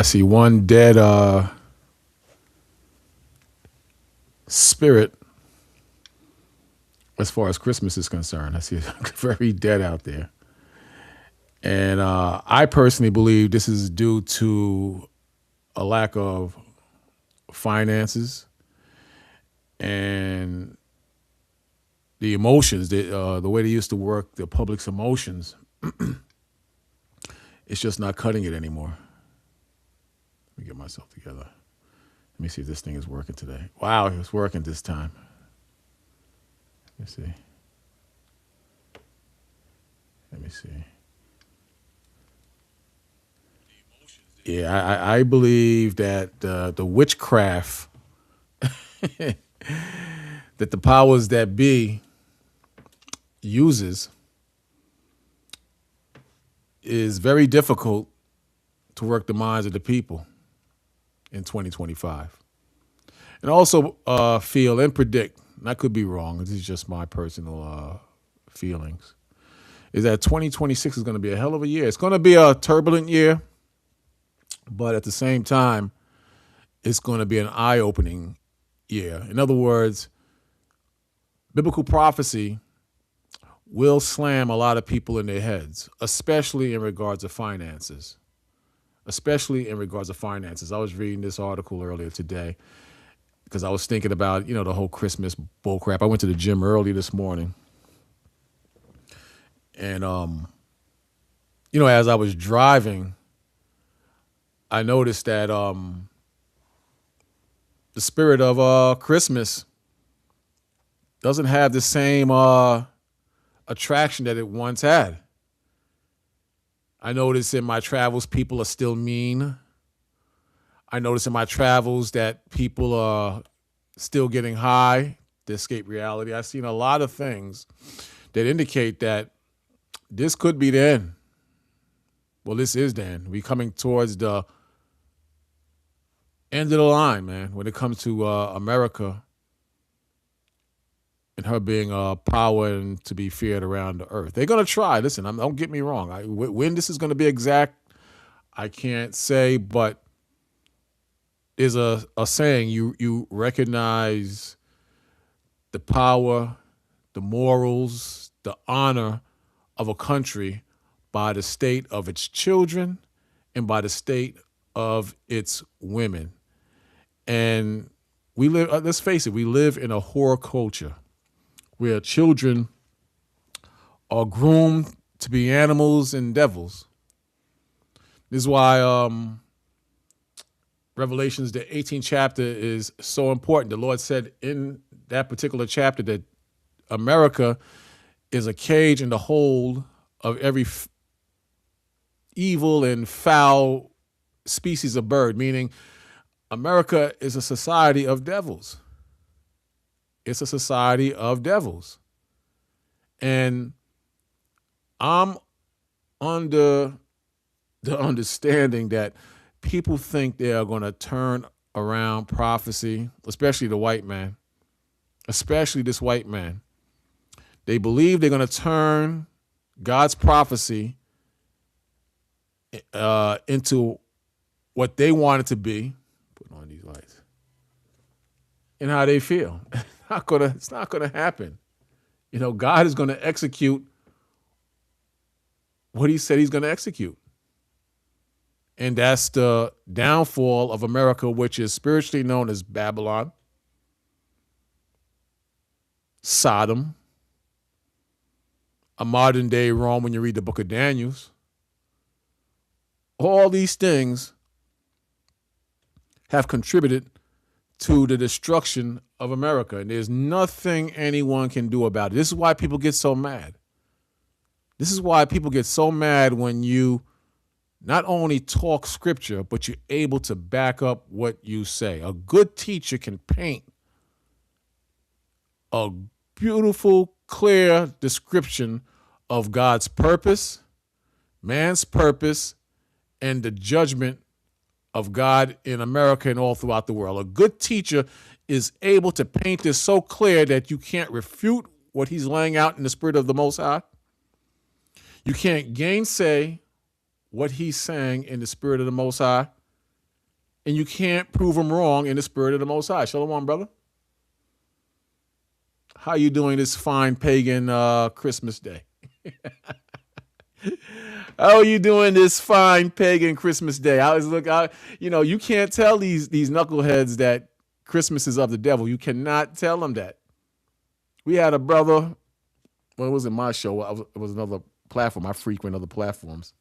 see one dead spirit as far as Christmas is concerned. I see it very dead out there. And I personally believe this is due to a lack of finances and the emotions, the way they used to work the public's emotions. It's just not cutting it anymore. Let me get myself together. Let me see if this thing is working today. Wow, it's working this time. Let me see. Let me see. Yeah, I believe that the witchcraft that the powers that be uses is very difficult to work the minds of the people in 2025. And also feel and predict, and I could be wrong, this is just my personal feelings, is that 2026 is going to be a hell of a year. It's going to be a turbulent year, but at the same time, it's going to be an eye-opening year. In other words, biblical prophecy will slam a lot of people in their heads, especially in regards to finances. Especially in regards to finances. I was reading this article earlier today because I was thinking about, the whole Christmas bull crap. I went to the gym early this morning. And, as I was driving, I noticed that the spirit of Christmas doesn't have the same attraction that it once had. I notice in my travels, people are still mean. I notice in my travels that people are still getting high to escape reality. I've seen a lot of things that indicate that this could be the end. Well, this is the end. We're coming towards the end of the line, man, when it comes to America and her being a power and to be feared around the earth. They're going to try. Listen, don't get me wrong. When this is going to be exact, I can't say, but there's a saying, you recognize the power, the morals, the honor of a country by the state of its children and by the state of its women. And we live, let's face it, we live in a horror culture where children are groomed to be animals and devils. This is why Revelations, the 18th chapter, is so important. The Lord said in that particular chapter that America is a cage in the hold of every evil and foul species of bird, meaning America is a society of devils. It's a society of devils. And I'm under the understanding that people think they are going to turn around prophecy, especially the white man, especially this white man. They believe they're going to turn God's prophecy into what they want it to be. Put on these lights. And how they feel. It's not gonna happen. God is gonna execute what he said he's gonna execute. And that's the downfall of America, which is spiritually known as Babylon, Sodom, a modern day Rome when you read the book of Daniel. All these things have contributed to the destruction of America. And there's nothing anyone can do about it. This is why people get so mad. This is why people get so mad when you not only talk scripture, but you're able to back up what you say. A good teacher can paint a beautiful, clear description of God's purpose, man's purpose, and the judgment of God in America and all throughout the world. A good teacher is able to paint this so clear that you can't refute what he's laying out in the spirit of the Most High. You can't gainsay what he's saying in the spirit of the Most High. and you can't prove them wrong in the spirit of the Most High. Shalom, brother. How you doing this fine pagan Christmas day? How are you doing this fine pagan Christmas day? I was you can't tell these knuckleheads that Christmas is of the devil. You cannot tell them that. We had a brother. Well, it wasn't my show. It was another platform. I frequent other platforms.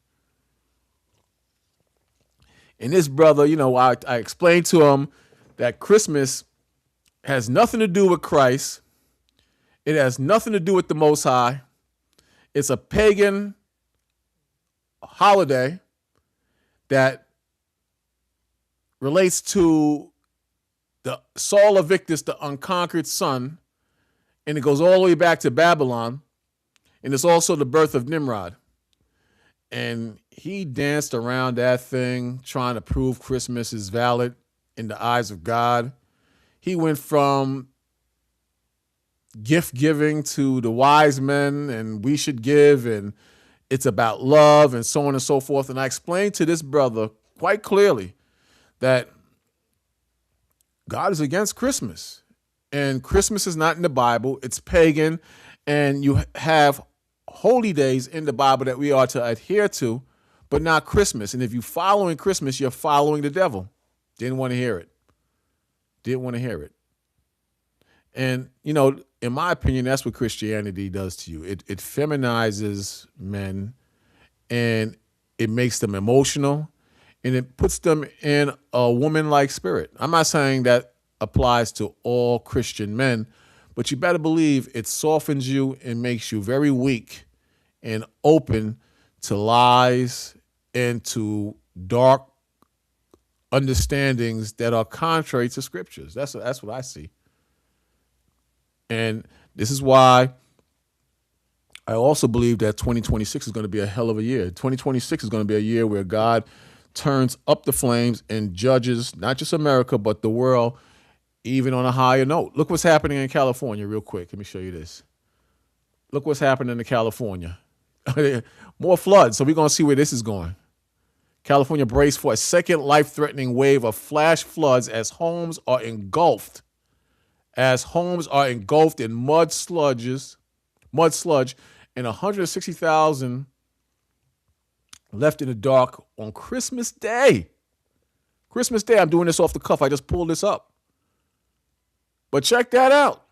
And this brother, I explained to him that Christmas has nothing to do with Christ. It has nothing to do with the Most High. It's a pagan holiday that relates to the Sol Invictus, the unconquered sun, and it goes all the way back to Babylon, and it's also the birth of Nimrod. And he danced around that thing trying to prove Christmas is valid in the eyes of God. He went from gift giving to the wise men and we should give and it's about love and so on and so forth. And I explained to this brother quite clearly that God is against Christmas and Christmas is not in the Bible. It's pagan, and you have holy days in the Bible that we are to adhere to, but not Christmas. And if you're following Christmas, you're following the devil. Didn't want to hear it. Didn't want to hear it. And, in my opinion, that's what Christianity does to you. It feminizes men, and it makes them emotional, and it puts them in a woman-like spirit. I'm not saying that applies to all Christian men, but you better believe it softens you and makes you very weak and open to lies and to dark understandings that are contrary to scriptures. That's what I see. And this is why I also believe that 2026 is going to be a hell of a year. 2026 is going to be a year where God turns up the flames and judges not just America, but the world, even on a higher note. Look what's happening in California real quick. Let me show you this. Look what's happening in California. More floods. So we're going to see where this is going. California braced for a second life-threatening wave of flash floods as homes are engulfed in mud sludge, and 160,000 left in the dark on Christmas Day. Christmas Day, I'm doing this off the cuff. I just pulled this up. But check that out.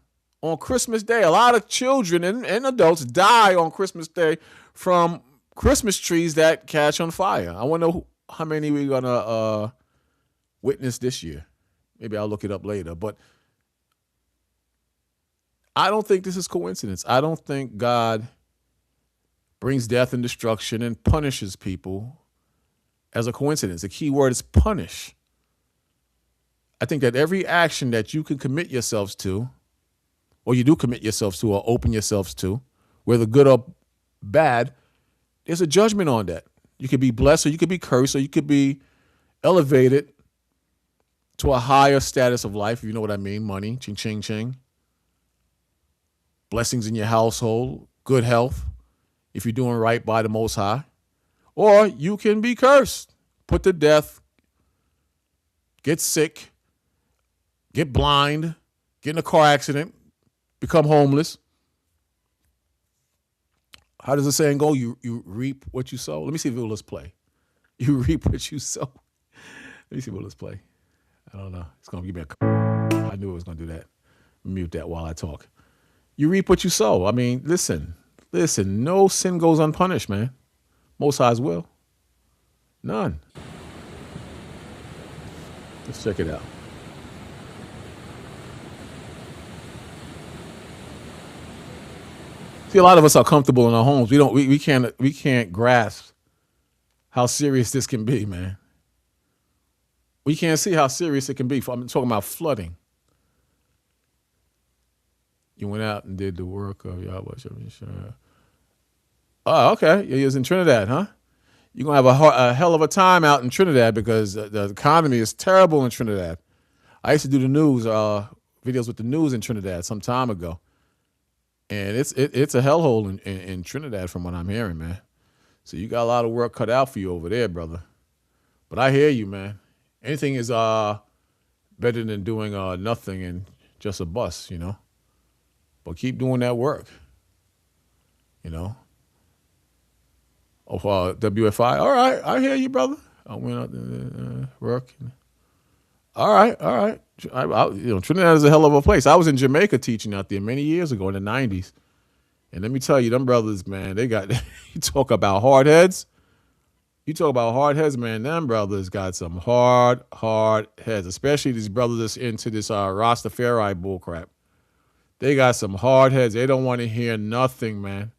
On Christmas Day, a lot of children and adults die on Christmas Day from Christmas trees that catch on fire. I wonder how many we're going to witness this year. Maybe I'll look it up later. But I don't think this is coincidence. I don't think God brings death and destruction and punishes people as a coincidence. The key word is punish. I think that every action that you can commit yourselves to, or you do commit yourselves to, or open yourselves to, whether good or bad, there's a judgment on that. You could be blessed, or you could be cursed, or you could be elevated to a higher status of life, if you know what I mean. Money, ching, ching, ching. Blessings in your household, good health, if you're doing right by the Most High. Or you can be cursed, put to death, get sick, get blind, get in a car accident, become homeless. How does the saying go? You reap what you sow. Let me see if let's play. You reap what you sow. Let me see what let's play. I don't know. It's going to give me I knew it was going to do that. Mute that while I talk. You reap what you sow. I mean, listen, no sin goes unpunished, man. Most High's will. None. Let's check it out. See, a lot of us are comfortable in our homes. We can't grasp how serious this can be, man. We can't see how serious it can be. I'm talking about flooding. You went out and did the work of Yahweh. Oh, okay. You was in Trinidad, huh? You're going to have a hell of a time out in Trinidad because the economy is terrible in Trinidad. I used to do the news, videos with the news in Trinidad some time ago. And it's a hellhole in Trinidad from what I'm hearing, man. So you got a lot of work cut out for you over there, brother. But I hear you, man. Anything is better than doing nothing and just a bus, you know. But keep doing that work, you know. Of WFI. All right, I hear you, brother. I went out to work. All right, all right. Trinidad is a hell of a place. I was in Jamaica teaching out there many years ago in the '90s, and let me tell you, them brothers, man, they got. You talk about hard heads. You talk about hard heads, man. Them brothers got some hard heads, especially these brothers that's into this Rastafari bullcrap. They got some hard heads. They don't want to hear nothing, man.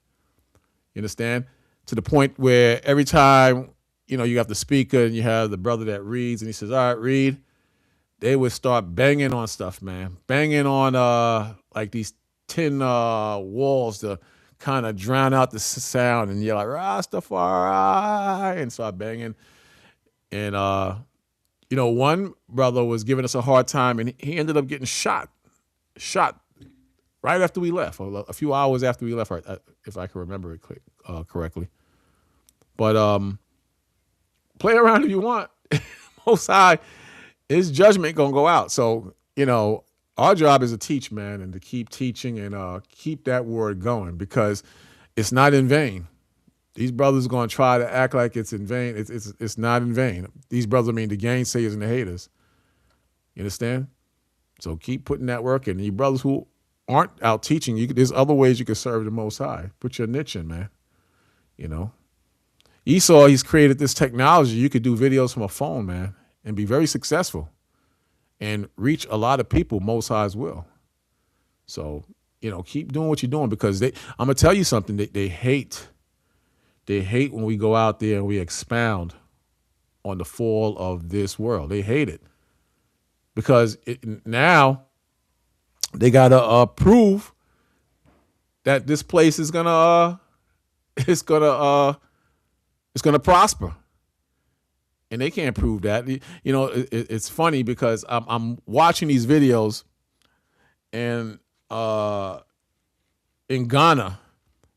You understand? To the point where every time, you have the speaker and you have the brother that reads and he says, all right, read. They would start banging on stuff, man. Banging on like these tin walls to kind of drown out the sound. And you're like, Rastafari, and start banging. And, one brother was giving us a hard time and he ended up getting shot right after we left, a few hours after we left, if I can remember it correctly. But play around if you want. Most High, his judgment gonna go out. So, our job is to teach, man, and to keep teaching and keep that word going because it's not in vain. These brothers are gonna try to act like it's in vain. It's not in vain. These brothers, the gainsayers and the haters. You understand? So keep putting that work in. And you brothers who aren't out teaching, there's other ways you can serve the Most High. Put your niche in, man. Esau, he's created this technology. You could do videos from a phone, man, and be very successful and reach a lot of people. Most High's will. So, keep doing what you're doing because I'm going to tell you something. They hate when we go out there and we expound on the fall of this world. They hate it because now they got to prove that this place is going to it's gonna prosper, and they can't prove that. It's funny because I'm watching these videos, and in Ghana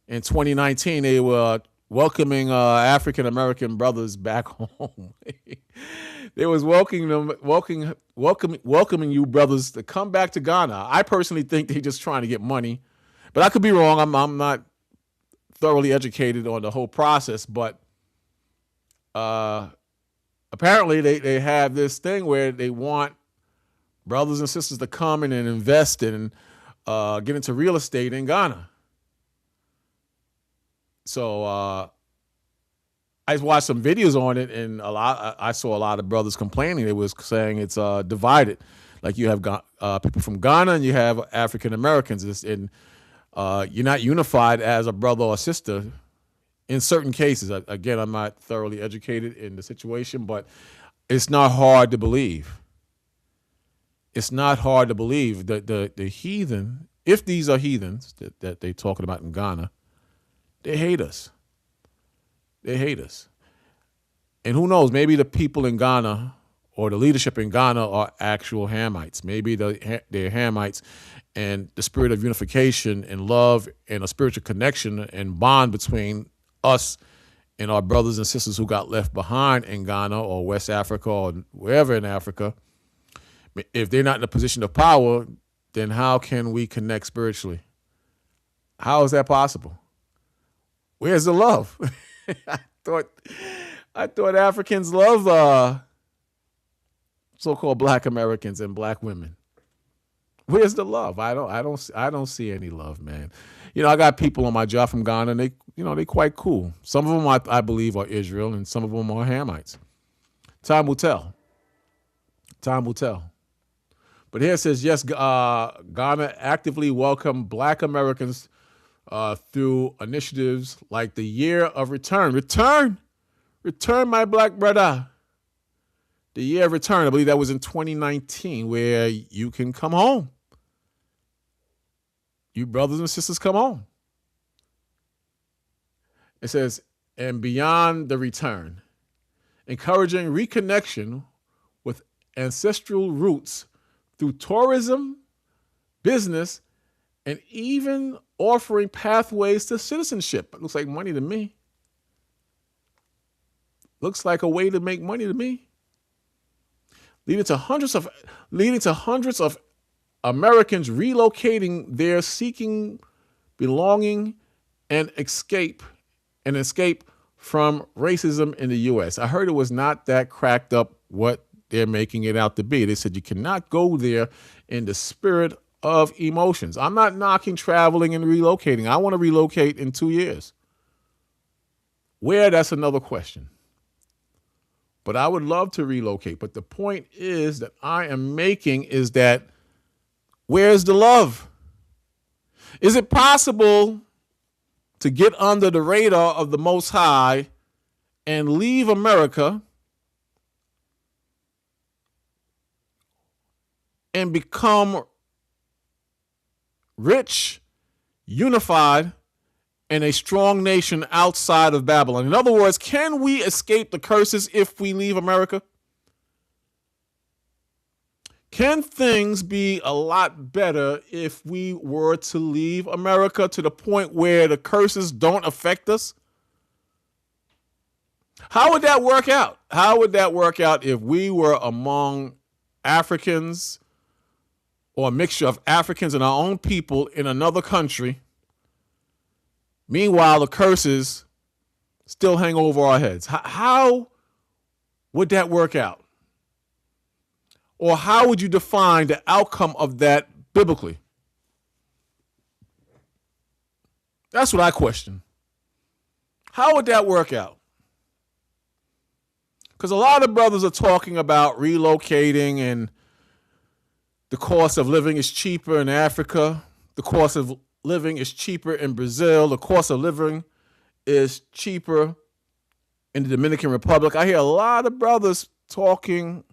in 2019 they were welcoming African American brothers back home. They was welcoming you brothers to come back to Ghana. I personally think they're just trying to get money, but I could be wrong. I'm not thoroughly educated on the whole process, but apparently they have this thing where they want brothers and sisters to come in and invest in get into real estate in Ghana. So I watched some videos on it, and I saw a lot of brothers complaining. They was saying it's divided. Like you have people from Ghana and you have African Americans, and you're not unified as a brother or sister in certain cases. Again, I'm not thoroughly educated in the situation, but it's not hard to believe. It's not hard to believe that the heathen, if these are heathens that they're talking about in Ghana, they hate us. They hate us. And who knows, maybe the people in Ghana or the leadership in Ghana are actual Hamites. Maybe they're Hamites, and the spirit of unification and love and a spiritual connection and bond between us and our brothers and sisters who got left behind in Ghana or West Africa or wherever in Africa, if they're not in a position of power, then how can we connect spiritually? How is that possible? Where's the love? I thought Africans love so-called Black Americans and Black women. Where's the love? I don't see any love, man. I got people on my job from Ghana, and they quite cool. Some of them I believe are Israel, and some of them are Hamites. Time will tell. Time will tell. But here it says, yes, Ghana actively welcomed Black Americans through initiatives like the Year of Return. Return, my Black brother. The Year of Return, I believe that was in 2019, where you can come home. You brothers and sisters come home. It says, and beyond the return, encouraging reconnection with ancestral roots through tourism, business, and even offering pathways to citizenship. It looks like money to me. Looks like a way to make money to me. leading to hundreds of Americans relocating there, seeking belonging and escape from racism in the U.S. I heard it was not that cracked up what they're making it out to be. They said you cannot go there in the spirit of emotions. I'm not knocking traveling and relocating. I want to relocate in 2 years. Where, that's another question. But I would love to relocate. But the point is that I am making is that where's the love? Is it possible to get under the radar of the Most High and leave America and become rich, unified, and a strong nation outside of Babylon? In other words, can we escape the curses if we leave America? Can things be a lot better if we were to leave America to the point where the curses don't affect us? How would that work out? How would that work out if we were among Africans or a mixture of Africans and our own people in another country? Meanwhile, the curses still hang over our heads. How would that work out? Or how would you define the outcome of that biblically? That's what I question. How would that work out? Because a lot of brothers are talking about relocating and the cost of living is cheaper in Africa. The cost of living is cheaper in Brazil. The cost of living is cheaper in the Dominican Republic. I hear a lot of brothers talking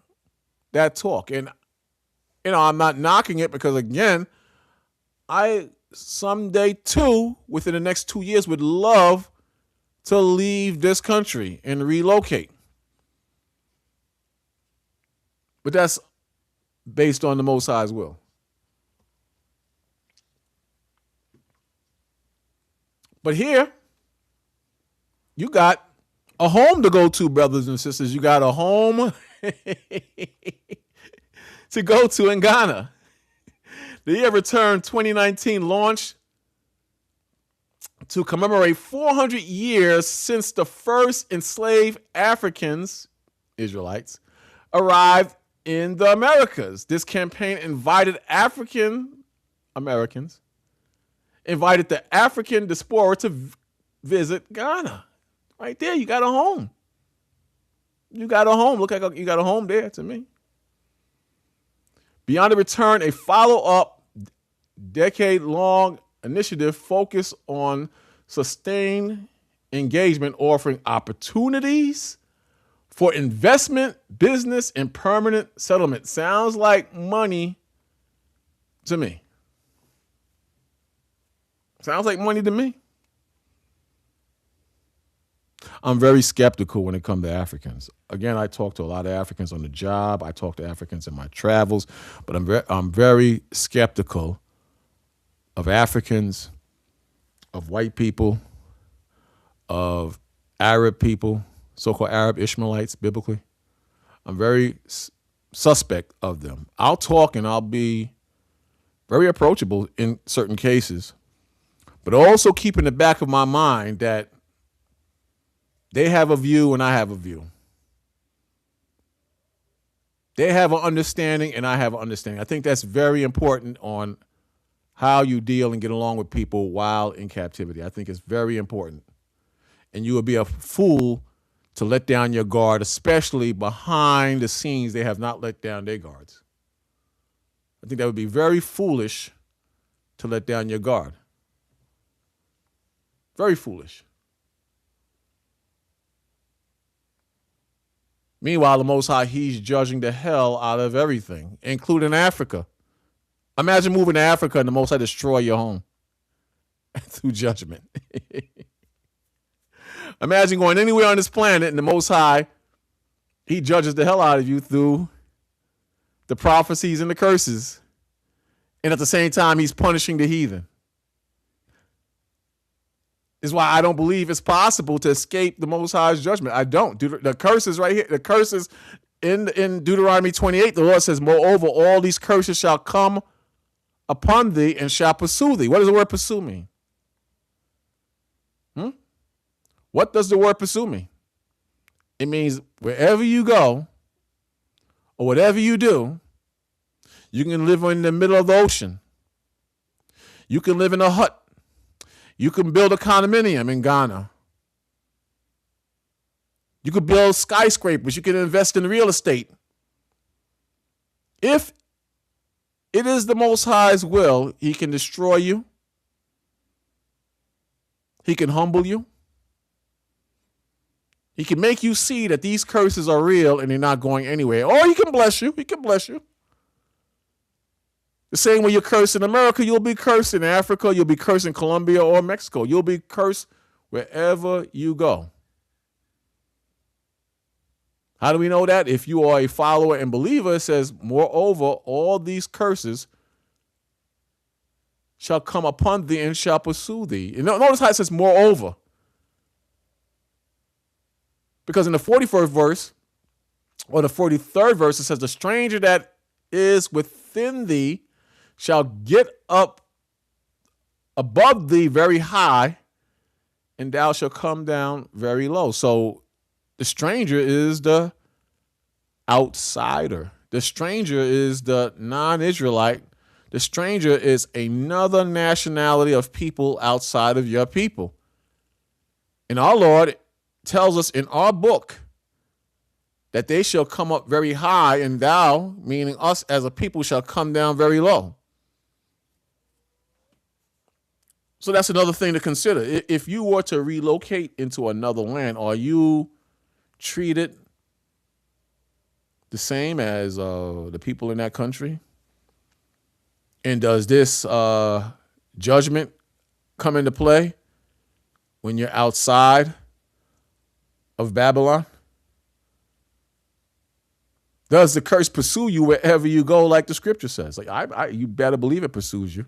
that talk. And, I'm not knocking it because, again, I someday too, within the next 2 years, would love to leave this country and relocate. But that's based on the Most High's will. But here, you got a home to go to, brothers and sisters. You got a home to go to in Ghana. The Year of Return 2019 launched to commemorate 400 years since the first enslaved Africans, Israelites, arrived in the Americas. This campaign invited African Americans, invited the African diaspora to visit Ghana. Right there, you got a home. You got a home. Look like you got a home there to me. Beyond the Return, a follow-up decade-long initiative focused on sustained engagement, offering opportunities for investment, business, and permanent settlement. Sounds like money to me. Sounds like money to me. I'm very skeptical when it comes to Africans. Again, I talk to a lot of Africans on the job. I talk to Africans in my travels, but I'm very skeptical of Africans, of white people, of Arab people, so-called Arab Ishmaelites, biblically. I'm very suspect of them. I'll talk and I'll be very approachable in certain cases, but also keep in the back of my mind that they have a view and I have a view. They have an understanding and I have an understanding. I think that's very important on how you deal and get along with people while in captivity. I think it's very important. And you would be a fool to let down your guard, especially behind the scenes. They have not let down their guards. I think that would be very foolish to let down your guard. Very foolish. Meanwhile, the Most High, he's judging the hell out of everything, including Africa. Imagine moving to Africa and the Most High destroy your home through judgment. Imagine going anywhere on this planet and the Most High, he judges the hell out of you through the prophecies and the curses. And at the same time, he's punishing the heathen. Is why I don't believe it's possible to escape the Most High's judgment. I don't. The curses right here, the curses in Deuteronomy 28, the Lord says, moreover, all these curses shall come upon thee and shall pursue thee. What does the word pursue mean? What does the word pursue mean? It means wherever you go or whatever you do, you can live in the middle of the ocean. You can live in a hut. You can build a condominium in Ghana. You could build skyscrapers. You can invest in real estate. If it is the Most High's will, he can destroy you. He can humble you. He can make you see that these curses are real and they're not going anywhere. Or he can bless you. He can bless you. The same way you're cursed in America, you'll be cursed in Africa. You'll be cursed in Colombia or Mexico. You'll be cursed wherever you go. How do we know that? If you are a follower and believer, it says, moreover, all these curses shall come upon thee and shall pursue thee. And notice how it says moreover. Because in the 41st verse, or the 43rd verse, it says, the stranger that is within thee shall get up above thee very high, and thou shalt come down very low. So the stranger is the outsider. The stranger is the non-Israelite. The stranger is another nationality of people outside of your people. And our Lord tells us in our book that they shall come up very high, and thou, meaning us as a people, shall come down very low. So that's another thing to consider. If you were to relocate into another land, are you treated the same as the people in that country? And does this judgment come into play when you're outside of Babylon? Does the curse pursue you wherever you go, like the scripture says? Like you better believe it pursues you.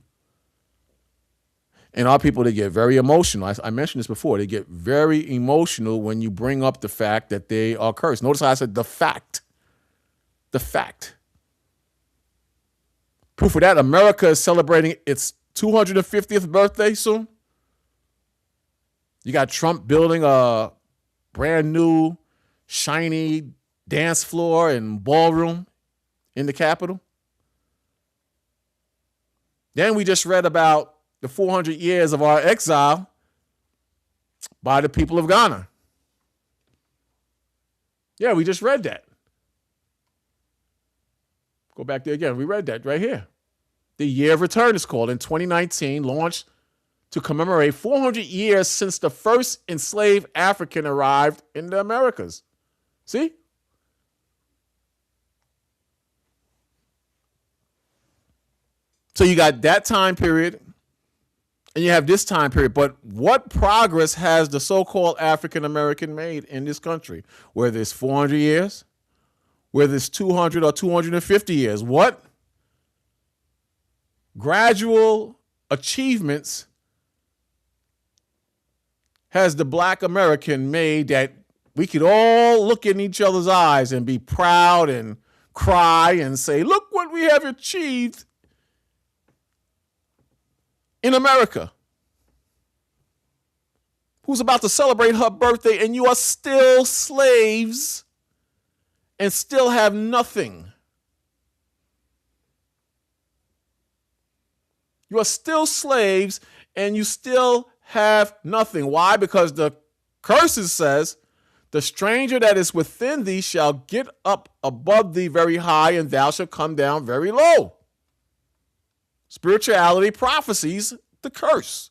And our people, they get very emotional. I mentioned this before. They get very emotional when you bring up the fact that they are cursed. Notice how I said the fact. The fact. Proof of that, America is celebrating its 250th birthday soon. You got Trump building a brand new, shiny dance floor and ballroom in the Capitol. Then we just read about the 400 years of our exile by the people of Ghana. Yeah, we just read that. Go back there again. We read that right here. The Year of Return is called in 2019, launched to commemorate 400 years since the first enslaved African arrived in the Americas. See? So you got that time period and you have this time period. But what progress has the so-called African American made in this country? Whether it's 400 years, whether it's 200 or 250 years, what gradual achievements has the Black American made that we could all look in each other's eyes and be proud and cry and say, look what we have achieved in America? Who's about to celebrate her birthday and you are still slaves and still have nothing. You are still slaves and you still have nothing. Why? Because the curses says, the stranger that is within thee shall get up above thee very high, and thou shalt come down very low. Spirituality prophesies the curse.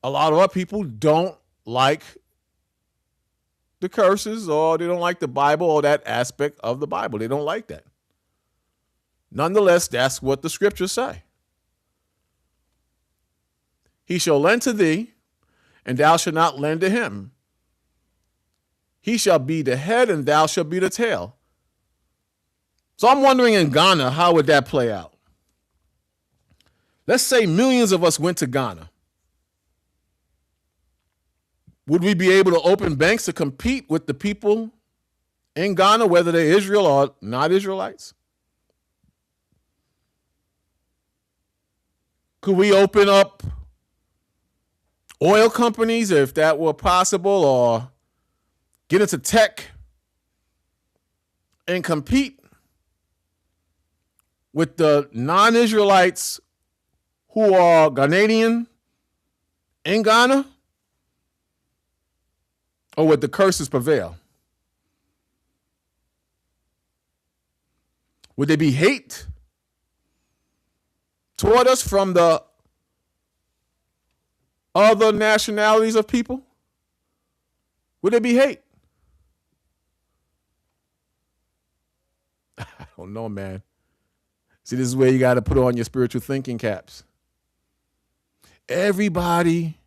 A lot of our people don't like the curses, or they don't like the Bible, or that aspect of the Bible. They don't like that. Nonetheless, that's what the scriptures say. He shall lend to thee, and thou shalt not lend to him. He shall be the head, and thou shalt be the tail. So I'm wondering, in Ghana, how would that play out? Let's say millions of us went to Ghana. Would we be able to open banks to compete with the people in Ghana, whether they're Israel or not Israelites? Could we open up oil companies if that were possible, or get into tech and compete with the non-Israelites who are Ghanaian in Ghana? Or would the curses prevail? Would there be hate toward us from the other nationalities of people? Would there be hate? I don't know, man. See, this is where you got to put on your spiritual thinking caps. Everybody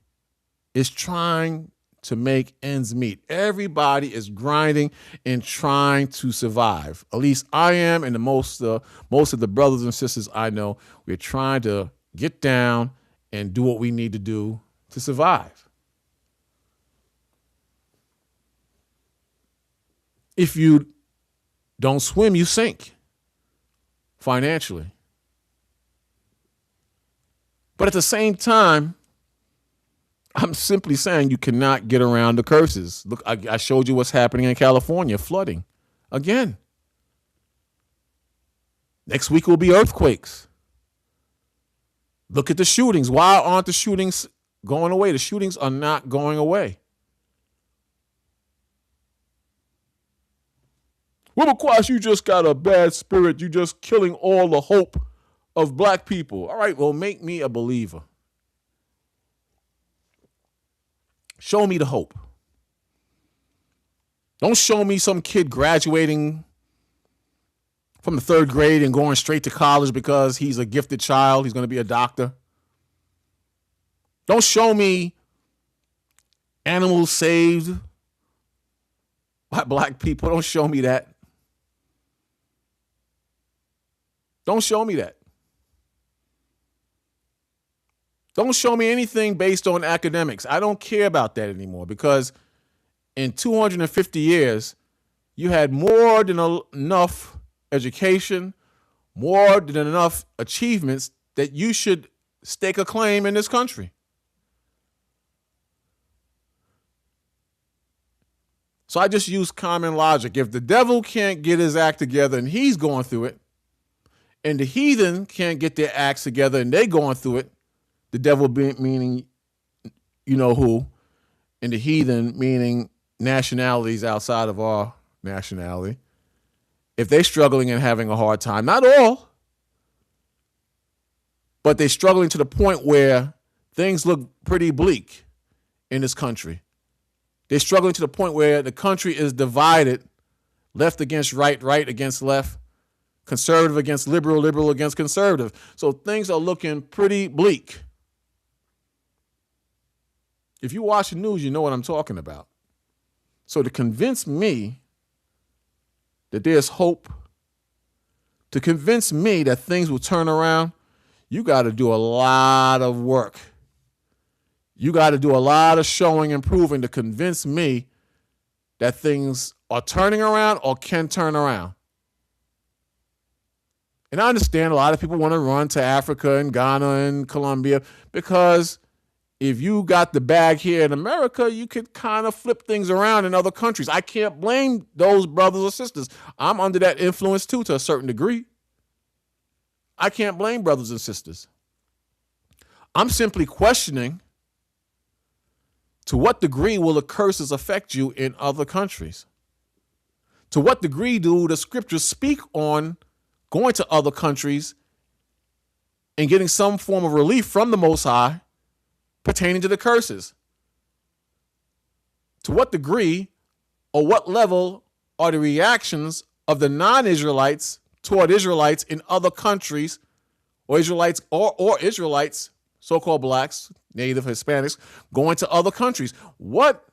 is trying to make ends meet. Everybody is grinding and trying to survive. At least I am, and most of the brothers and sisters I know, we're trying to get down and do what we need to do to survive. If you don't swim, you sink financially. But at the same time, I'm simply saying you cannot get around the curses. Look, I showed you what's happening in California, flooding again. Next week will be earthquakes. Look at the shootings. Why aren't the shootings going away? The shootings are not going away. Well, Quash, you just got a bad spirit. You just killing all the hope of black people. All right, well, make me a believer. Show me the hope. Don't show me some kid graduating from the 3rd grade and going straight to college because he's a gifted child. He's going to be a doctor. Don't show me animals saved by black people. Don't show me that. Don't show me that. Don't show me anything based on academics. I don't care about that anymore, because in 250 years, you had more than enough education, more than enough achievements that you should stake a claim in this country. So I just use common logic. If the devil can't get his act together and he's going through it, and the heathen can't get their acts together and they're going through it, the devil meaning you know who, and the heathen meaning nationalities outside of our nationality, if they're struggling and having a hard time, not all, but they're struggling to the point where things look pretty bleak in this country. They're struggling to the point where the country is divided, left against right, right against left, conservative against liberal, liberal against conservative. So things are looking pretty bleak. If you watch the news, you know what I'm talking about. So to convince me that there's hope, to convince me that things will turn around, you got to do a lot of work. You got to do a lot of showing and proving to convince me that things are turning around or can turn around. And I understand a lot of people want to run to Africa and Ghana and Colombia, because if you got the bag here in America, you could kind of flip things around in other countries. I can't blame those brothers or sisters. I'm under that influence too, to a certain degree. I can't blame brothers and sisters. I'm simply questioning, to what degree will the curses affect you in other countries? To what degree do the scriptures speak on going to other countries and getting some form of relief from the Most High pertaining to the curses? To what degree or what level are the reactions of the non-Israelites toward Israelites in other countries, or Israelites or Israelites, so-called blacks, native Hispanics, going to other countries? What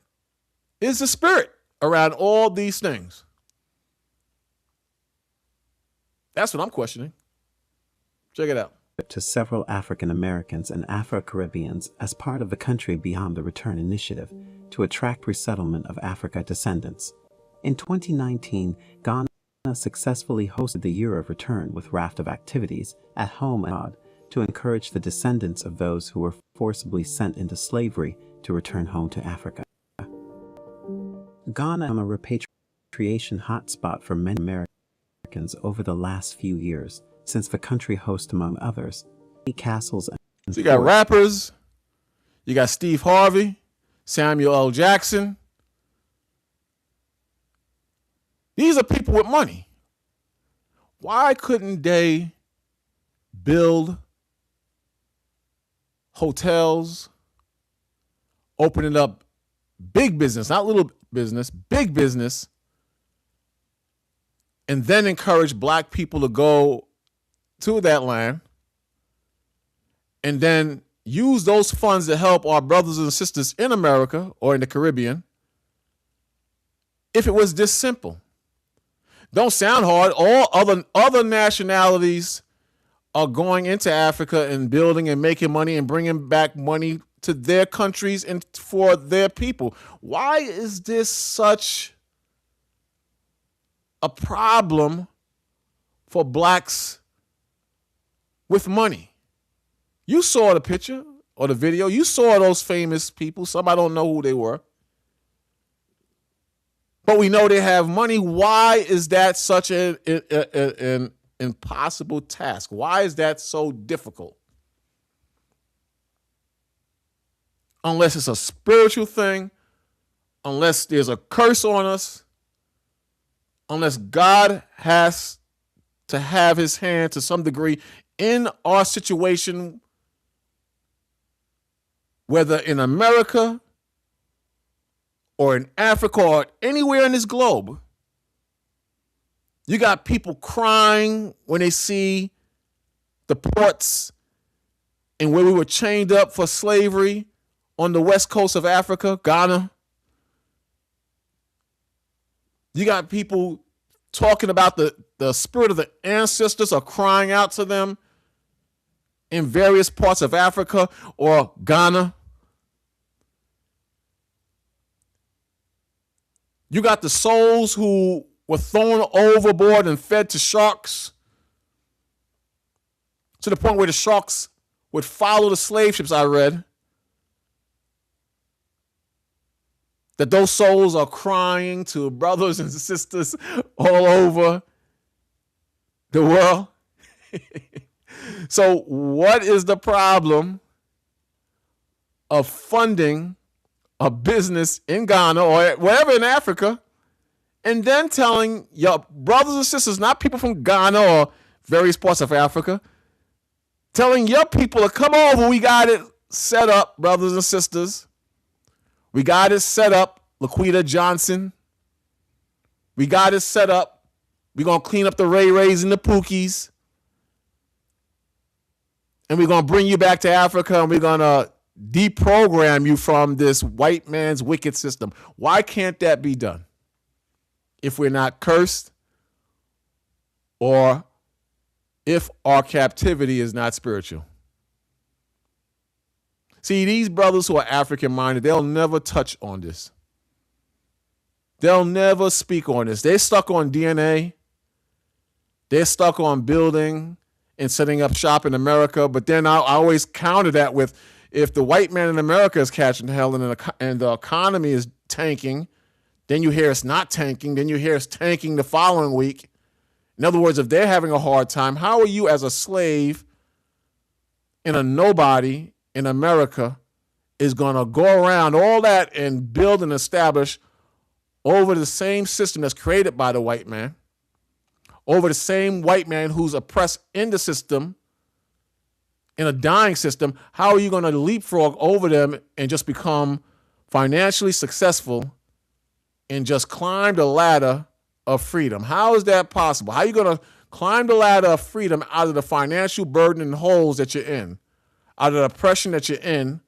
is the spirit around all these things? That's what I'm questioning. Check it out. To several African Americans and Afro-Caribbeans as part of the Country Beyond the Return initiative to attract resettlement of Africa descendants. In 2019, Ghana successfully hosted the Year of Return with raft of activities at home and abroad to encourage the descendants of those who were forcibly sent into slavery to return home to Africa. Ghana is a repatriation hotspot for many Americans over the last few years, since the country hosts, among others, castles and So you got rappers, you got Steve Harvey, Samuel L. Jackson. These are people with money. Why couldn't they build hotels, opening up big business, not little business, big business, and then encourage black people to go to that land and then use those funds to help our brothers and sisters in America or in the Caribbean if it was this simple? Don't sound hard. All other nationalities are going into Africa and building and making money and bringing back money to their countries and for their people. Why is this such a problem for blacks with money? You saw the picture or the video. You saw those famous people. Some I don't know who they were. But we know they have money. Why is that such an impossible task? Why is that so difficult? Unless it's a spiritual thing, unless there's a curse on us, unless God has to have his hand to some degree in our situation, whether in America or in Africa or anywhere in this globe. You got people crying when they see the ports and where we were chained up for slavery on the west coast of Africa, Ghana. You got people talking about the spirit of the ancestors are crying out to them in various parts of Africa or Ghana. You got the souls who were thrown overboard and fed to sharks to the point where the sharks would follow the slave ships, I read. That those souls are crying to brothers and sisters all over the world. So what is the problem of funding a business in Ghana or wherever in Africa and then telling your brothers and sisters, not people from Ghana or various parts of Africa, telling your people to come over, we got it set up, brothers and sisters. We got it set up, Laquita Johnson. We got it set up. We're going to clean up the Ray Rays and the Pookies. And we're going to bring you back to Africa and we're going to deprogram you from this white man's wicked system. Why can't that be done? If we're not cursed or if our captivity is not spiritual. See, these brothers who are African-minded, they'll never touch on this. They'll never speak on this. They're stuck on DNA. They're stuck on building and setting up shop in America. But then I always counter that with, if the white man in America is catching hell and the economy is tanking, then you hear it's not tanking. Then you hear it's tanking the following week. In other words, if they're having a hard time, how are you as a slave and a nobody in America is going to go around all that and build and establish over the same system that's created by the white man, over the same white man who's oppressed in the system, in a dying system? How are you going to leapfrog over them and just become financially successful and just climb the ladder of freedom? How is that possible? How are you going to climb the ladder of freedom out of the financial burden and holes that you're in, out of the oppression that you're in,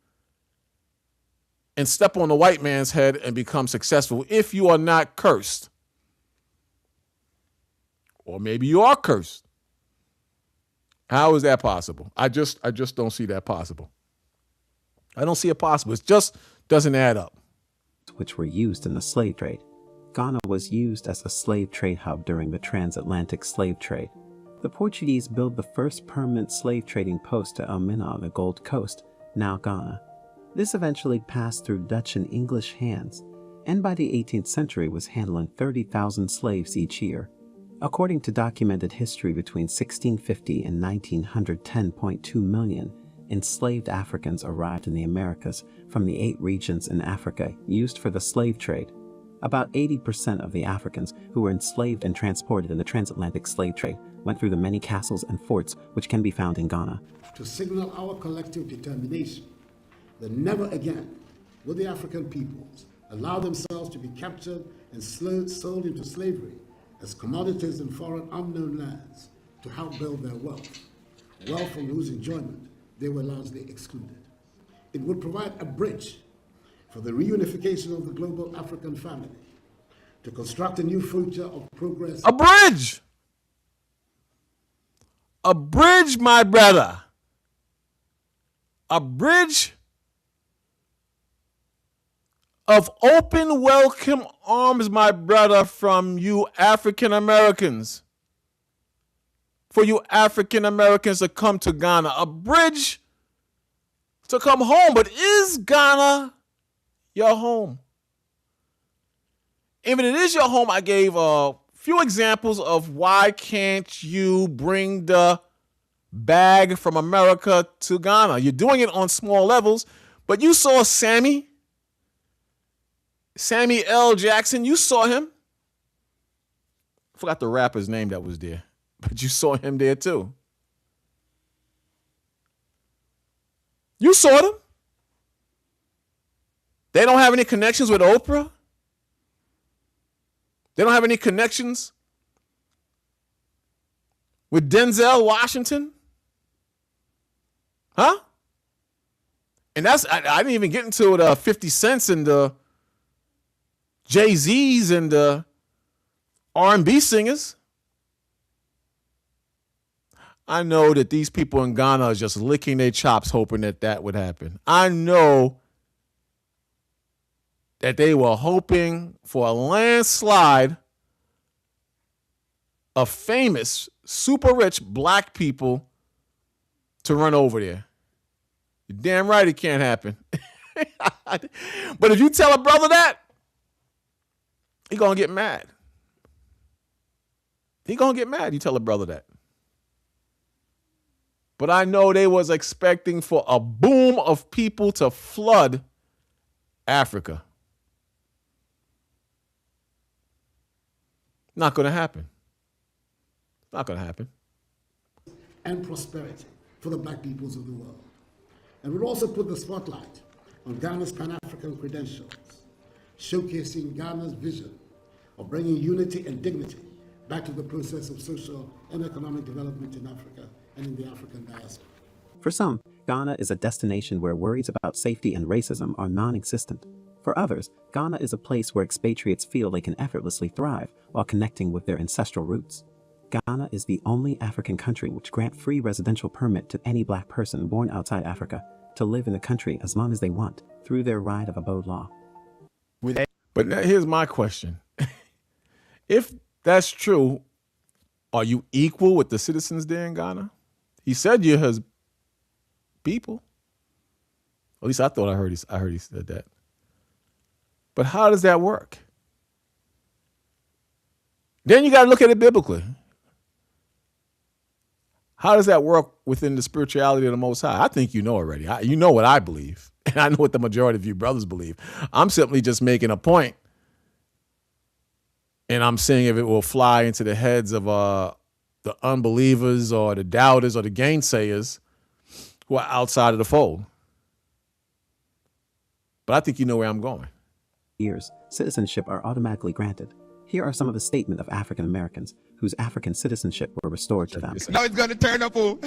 and step on the white man's head and become successful if you are not cursed? Or maybe you are cursed. How is that possible? I just don't see that possible. I don't see it possible. It just doesn't add up. Which were used in the slave trade. Ghana was used as a slave trade hub during the transatlantic slave trade. The Portuguese built the first permanent slave trading post at Elmina on the Gold Coast, now Ghana. This eventually passed through Dutch and English hands, and by the 18th century was handling 30,000 slaves each year. According to documented history, between 1650 and 1900, 10.2 million enslaved Africans arrived in the Americas from the 8 regions in Africa used for the slave trade. About 80% of the Africans who were enslaved and transported in the transatlantic slave trade went through the many castles and forts which can be found in Ghana. To signal our collective determination that never again will the African peoples allow themselves to be captured and sold into slavery as commodities in foreign unknown lands to help build their wealth from whose enjoyment they were largely excluded. It would provide a bridge for the reunification of the global African family, to construct a new future of progress. A bridge! A bridge, my brother. A bridge of open welcome arms, my brother, from you African Americans. For you African Americans to come to Ghana. A bridge to come home. But is Ghana your home? If it is your home, I gave a few examples of why can't you bring the bag from America to Ghana. You're doing it on small levels, but you saw Sammy L. Jackson. You saw him. I forgot the rapper's name that was there, but you saw him there too. You saw them. They don't have any connections with Oprah. They don't have any connections with Denzel Washington. Huh? And I didn't even get into the 50 Cents and the Jay-Z's and the R&B singers. I know that these people in Ghana are just licking their chops hoping that that would happen. I know that they were hoping for a landslide of famous, super rich black people to run over there. You're damn right it can't happen. But if you tell a brother that, he gonna get mad. He gonna get mad. You tell a brother that. But I know they was expecting for a boom of people to flood Africa. Not going to happen. Not going to happen. And prosperity for the black peoples of the world. And we'll also put the spotlight on Ghana's Pan-African credentials, showcasing Ghana's vision of bringing unity and dignity back to the process of social and economic development in Africa and in the African diaspora. For some, Ghana is a destination where worries about safety and racism are non-existent. For others, Ghana is a place where expatriates feel they can effortlessly thrive while connecting with their ancestral roots. Ghana is the only African country which grants free residential permit to any black person born outside Africa to live in the country as long as they want through their right of abode law. But now here's my question. If that's true, are you equal with the citizens there in Ghana? He said you're his people. At least I thought I heard he said that. But how does that work? Then you got to look at it biblically. How does that work within the spirituality of the Most High? I think you know already. You know what I believe, and I know what the majority of you brothers believe. I'm simply just making a point, and I'm seeing if it will fly into the heads of the unbelievers or the doubters or the gainsayers who are outside of the fold. But I think you know where I'm going. Years, citizenship are automatically granted. Here are some of the statements of African Americans whose African citizenship were restored to them. Now it's gonna turn up. Oh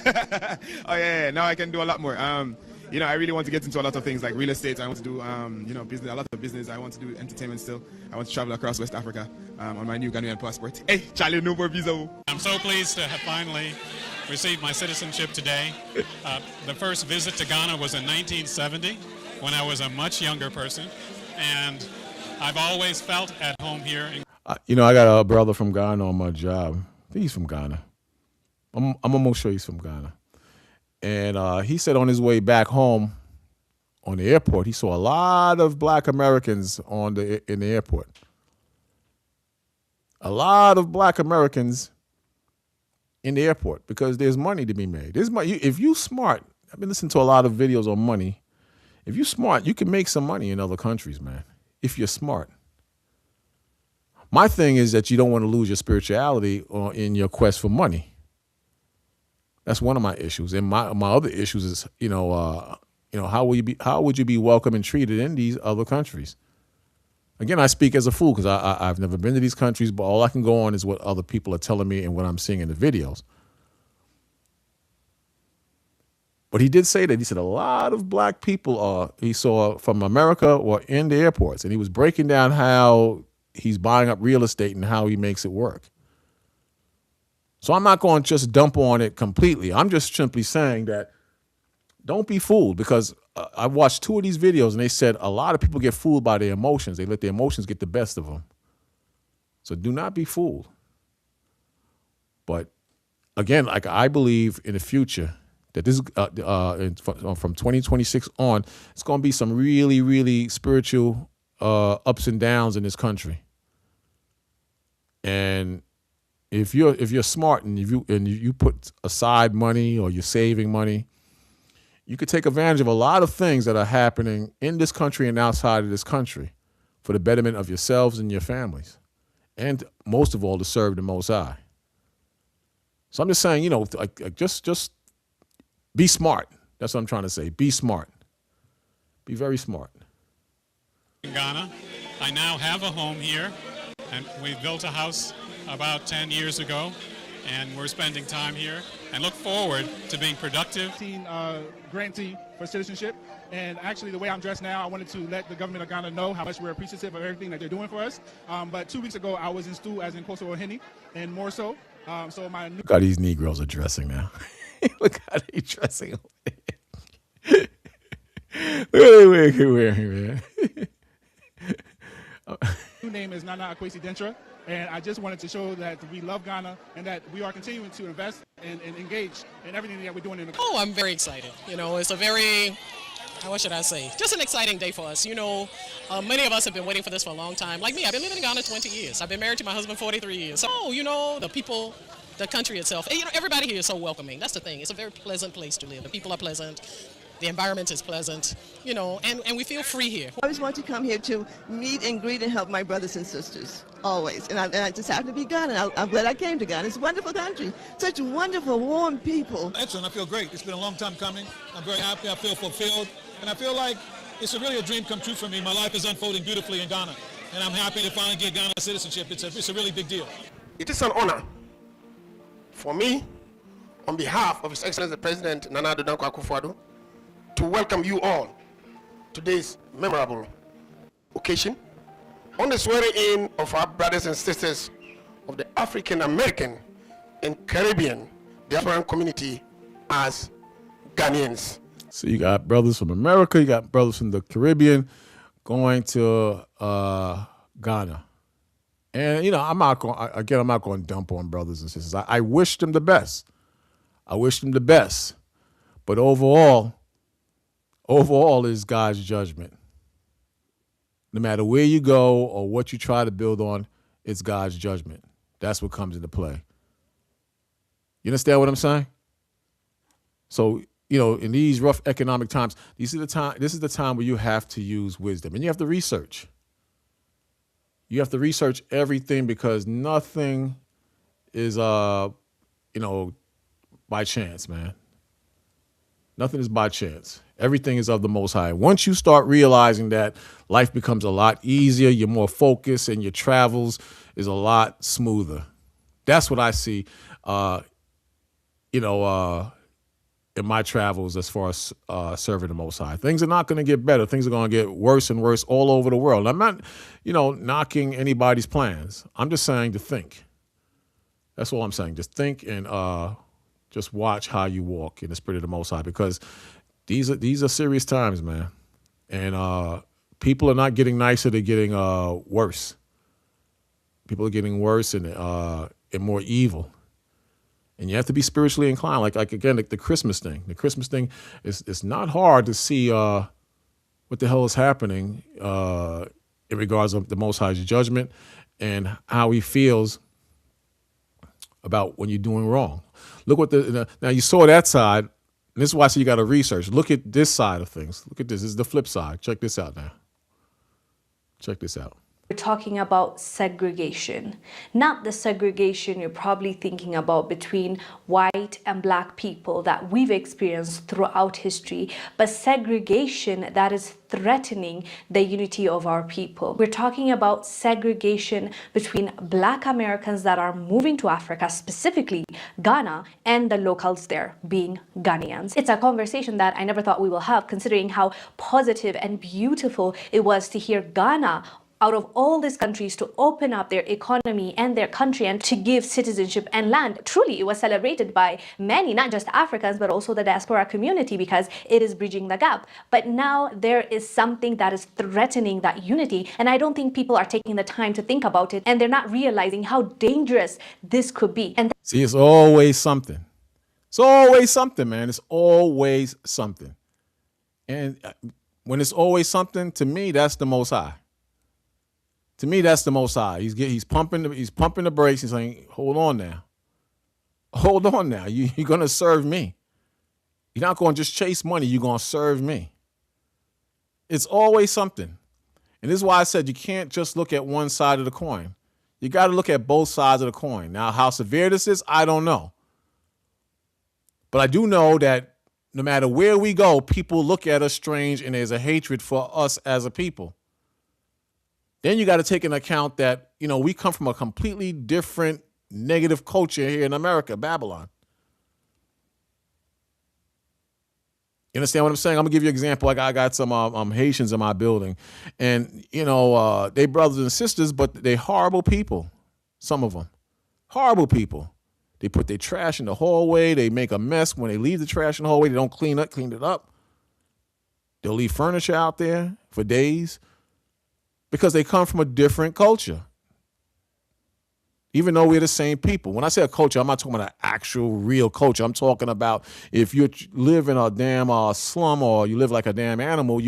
yeah, now I can do a lot more. I really want to get into a lot of things like real estate. I want to do business, a lot of business. I want to do entertainment still. I want to travel across West Africa on my new Ghanaian passport. Hey, Charlie, no more visa. I'm so pleased to have finally received my citizenship today. The first visit to Ghana was in 1970 when I was a much younger person, and I've always felt at home here. I got a brother from Ghana on my job. I think he's from Ghana. I'm almost sure he's from Ghana. And he said on his way back home on the airport, he saw a lot of black Americans in the airport. A lot of black Americans in the airport because there's money to be made. There's money. If you smart, I've been listening to a lot of videos on money. If you're smart, you can make some money in other countries, man. If you're smart. My thing is that you don't want to lose your spirituality in your quest for money. That's one of my issues. And my other issues is, how would you be welcome and treated in these other countries? Again, I speak as a fool because I've never been to these countries, but all I can go on is what other people are telling me and what I'm seeing in the videos. But he did say that. He said a lot of black people he saw from America were in the airports, and he was breaking down how he's buying up real estate and how he makes it work. So I'm not going to just dump on it completely. I'm just simply saying that don't be fooled, because I watched 2 of these videos and they said a lot of people get fooled by their emotions. They let their emotions get the best of them. So do not be fooled. But again, like I believe in the future that this from 2026 on, it's going to be some really, really spiritual ups and downs in this country. And if you're smart and you put aside money or you're saving money, you could take advantage of a lot of things that are happening in this country and outside of this country for the betterment of yourselves and your families. And most of all, to serve the Most High. So I'm just saying, just be smart. That's what I'm trying to say. Be smart. Be very smart. In Ghana, I now have a home here, and we built a house about 10 years ago, and we're spending time here and look forward to being productive. Grantee for citizenship, and actually the way I'm dressed now, I wanted to let the government of Ghana know how much we're appreciative of everything that they're doing for us. But 2 weeks ago, I was in Stu as in Koso Ohene, and more so. So my new Look how these Negroes are dressing now. Look how they dressing. Look at they wearing, man. new name is Nana Akwesi Dentra, and I just wanted to show that we love Ghana and that we are continuing to invest and engage in everything that we're doing in the country. Oh, I'm very excited. It's a very, what should I say? Just an exciting day for us. Many of us have been waiting for this for a long time. Like me, I've been living in Ghana 20 years. I've been married to my husband 43 years. So, the people, the country itself, everybody here is so welcoming. That's the thing. It's a very pleasant place to live. The people are pleasant. The environment is pleasant, and we feel free here. I always want to come here to meet and greet and help my brothers and sisters, always. And I just happen to be Ghana. I'm glad I came to Ghana. It's a wonderful country. Such wonderful, warm people. Excellent. I feel great. It's been a long time coming. I'm very happy. I feel fulfilled. And I feel like it's really a dream come true for me. My life is unfolding beautifully in Ghana. And I'm happy to finally get Ghana citizenship. It's a really big deal. It is an honor for me, on behalf of His Excellency the President Nana Addo Dankwa Akufo-Addo, to welcome you all to this memorable occasion on the swearing-in of our brothers and sisters of the African American and Caribbean diaspora community as Ghanaians. So you got brothers from America, you got brothers from the Caribbean going to Ghana. And, I'm not going to dump on brothers and sisters. I wish them the best. But overall is God's judgment. No matter where you go or what you try to build on, it's God's judgment. That's what comes into play. You understand what I'm saying? So, in these rough economic times, this is the time where you have to use wisdom, and you have to research. You have to research everything, because nothing is by chance, man. Nothing is by chance. Everything is of the Most High. Once you start realizing that, life becomes a lot easier, you're more focused, and your travels is a lot smoother. That's what I see, in my travels as far as serving the Most High. Things are not going to get better. Things are going to get worse and worse all over the world. I'm not, knocking anybody's plans. I'm just saying to think. That's all I'm saying. Just think and just watch how you walk in the spirit of the Most High, because these are serious times, man. And People are not getting nicer; they're getting worse. People are getting worse and more evil. And you have to be spiritually inclined. Like again, the Christmas thing. The Christmas thing it's not hard to see what the hell is happening in regards of the Most High's judgment and how He feels about when you're doing wrong. Look what now you saw that side. And this is why I say you got to research. Look at this side of things. Look at this. This is the flip side. Check this out now. Check this out. We're talking about segregation, not the segregation you're probably thinking about between white and black people that we've experienced throughout history, but segregation that is threatening the unity of our people. We're talking about segregation between black Americans that are moving to Africa, specifically Ghana, and the locals there being Ghanaians. It's a conversation that I never thought we will have, considering how positive and beautiful it was to hear Ghana out of all these countries to open up their economy and their country and to give citizenship and land. Truly, it was celebrated by many, not just Africans, but also the diaspora community, because it is bridging the gap. But now there is something that is threatening that unity, and I don't think people are taking the time to think about it, and they're not realizing how dangerous this could be. And see, it's always something. It's always something, man. It's always something. And when it's always something, to me, that's the Most High. To me, that's the Most High. He's pumping the brakes. He's saying, "Hold on now, hold on now. You're gonna serve me. You're not gonna just chase money. You're gonna serve me." It's always something, and this is why I said you can't just look at one side of the coin. You got to look at both sides of the coin. Now, how severe this is, I don't know, but I do know that no matter where we go, people look at us strange, and there's a hatred for us as a people. Then you got to take into account that, we come from a completely different negative culture here in America, Babylon. You understand what I'm saying? I'm going to give you an example. Like I got some Haitians in my building, and, they brothers and sisters, but they horrible people, some of them. Horrible people. They put their trash in the hallway. They make a mess. When they leave the trash in the hallway, they don't clean it up. They'll leave furniture out there for days. Because they come from a different culture. Even though we're the same people. When I say a culture, I'm not talking about an actual real culture. I'm talking about if you live in a damn slum or you live like a damn animal,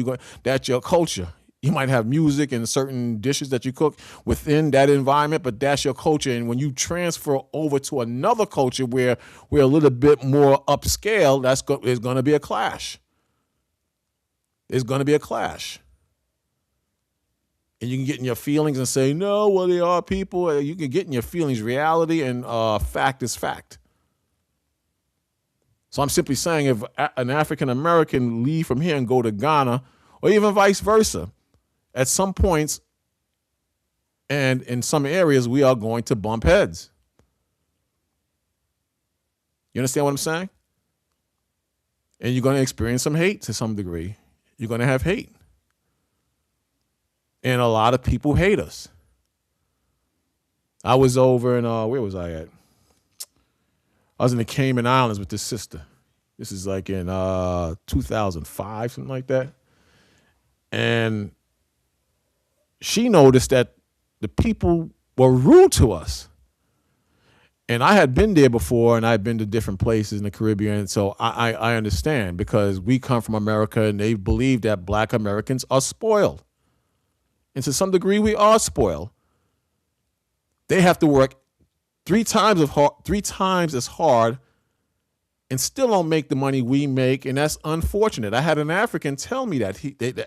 that's your culture. You might have music and certain dishes that you cook within that environment, but that's your culture. And when you transfer over to another culture where we're a little bit more upscale, there's going to be a clash. There's going to be a clash. And you can get in your feelings and say, no, well, they are people. You can get in your feelings. Reality and fact is fact. So I'm simply saying if an African-American leave from here and go to Ghana, or even vice versa, at some points and in some areas, we are going to bump heads. You understand what I'm saying? And you're going to experience some hate to some degree. You're going to have hate. And a lot of people hate us. I was over in, where was I at? I was in the Cayman Islands with this sister. This is like in 2005, something like that. And she noticed that the people were rude to us. And I had been there before, and I had been to different places in the Caribbean, so I understand, because we come from America, and they believe that Black Americans are spoiled. And to some degree, we are spoiled. They have to work three times as hard and still don't make the money we make, and that's unfortunate. I had an African tell me that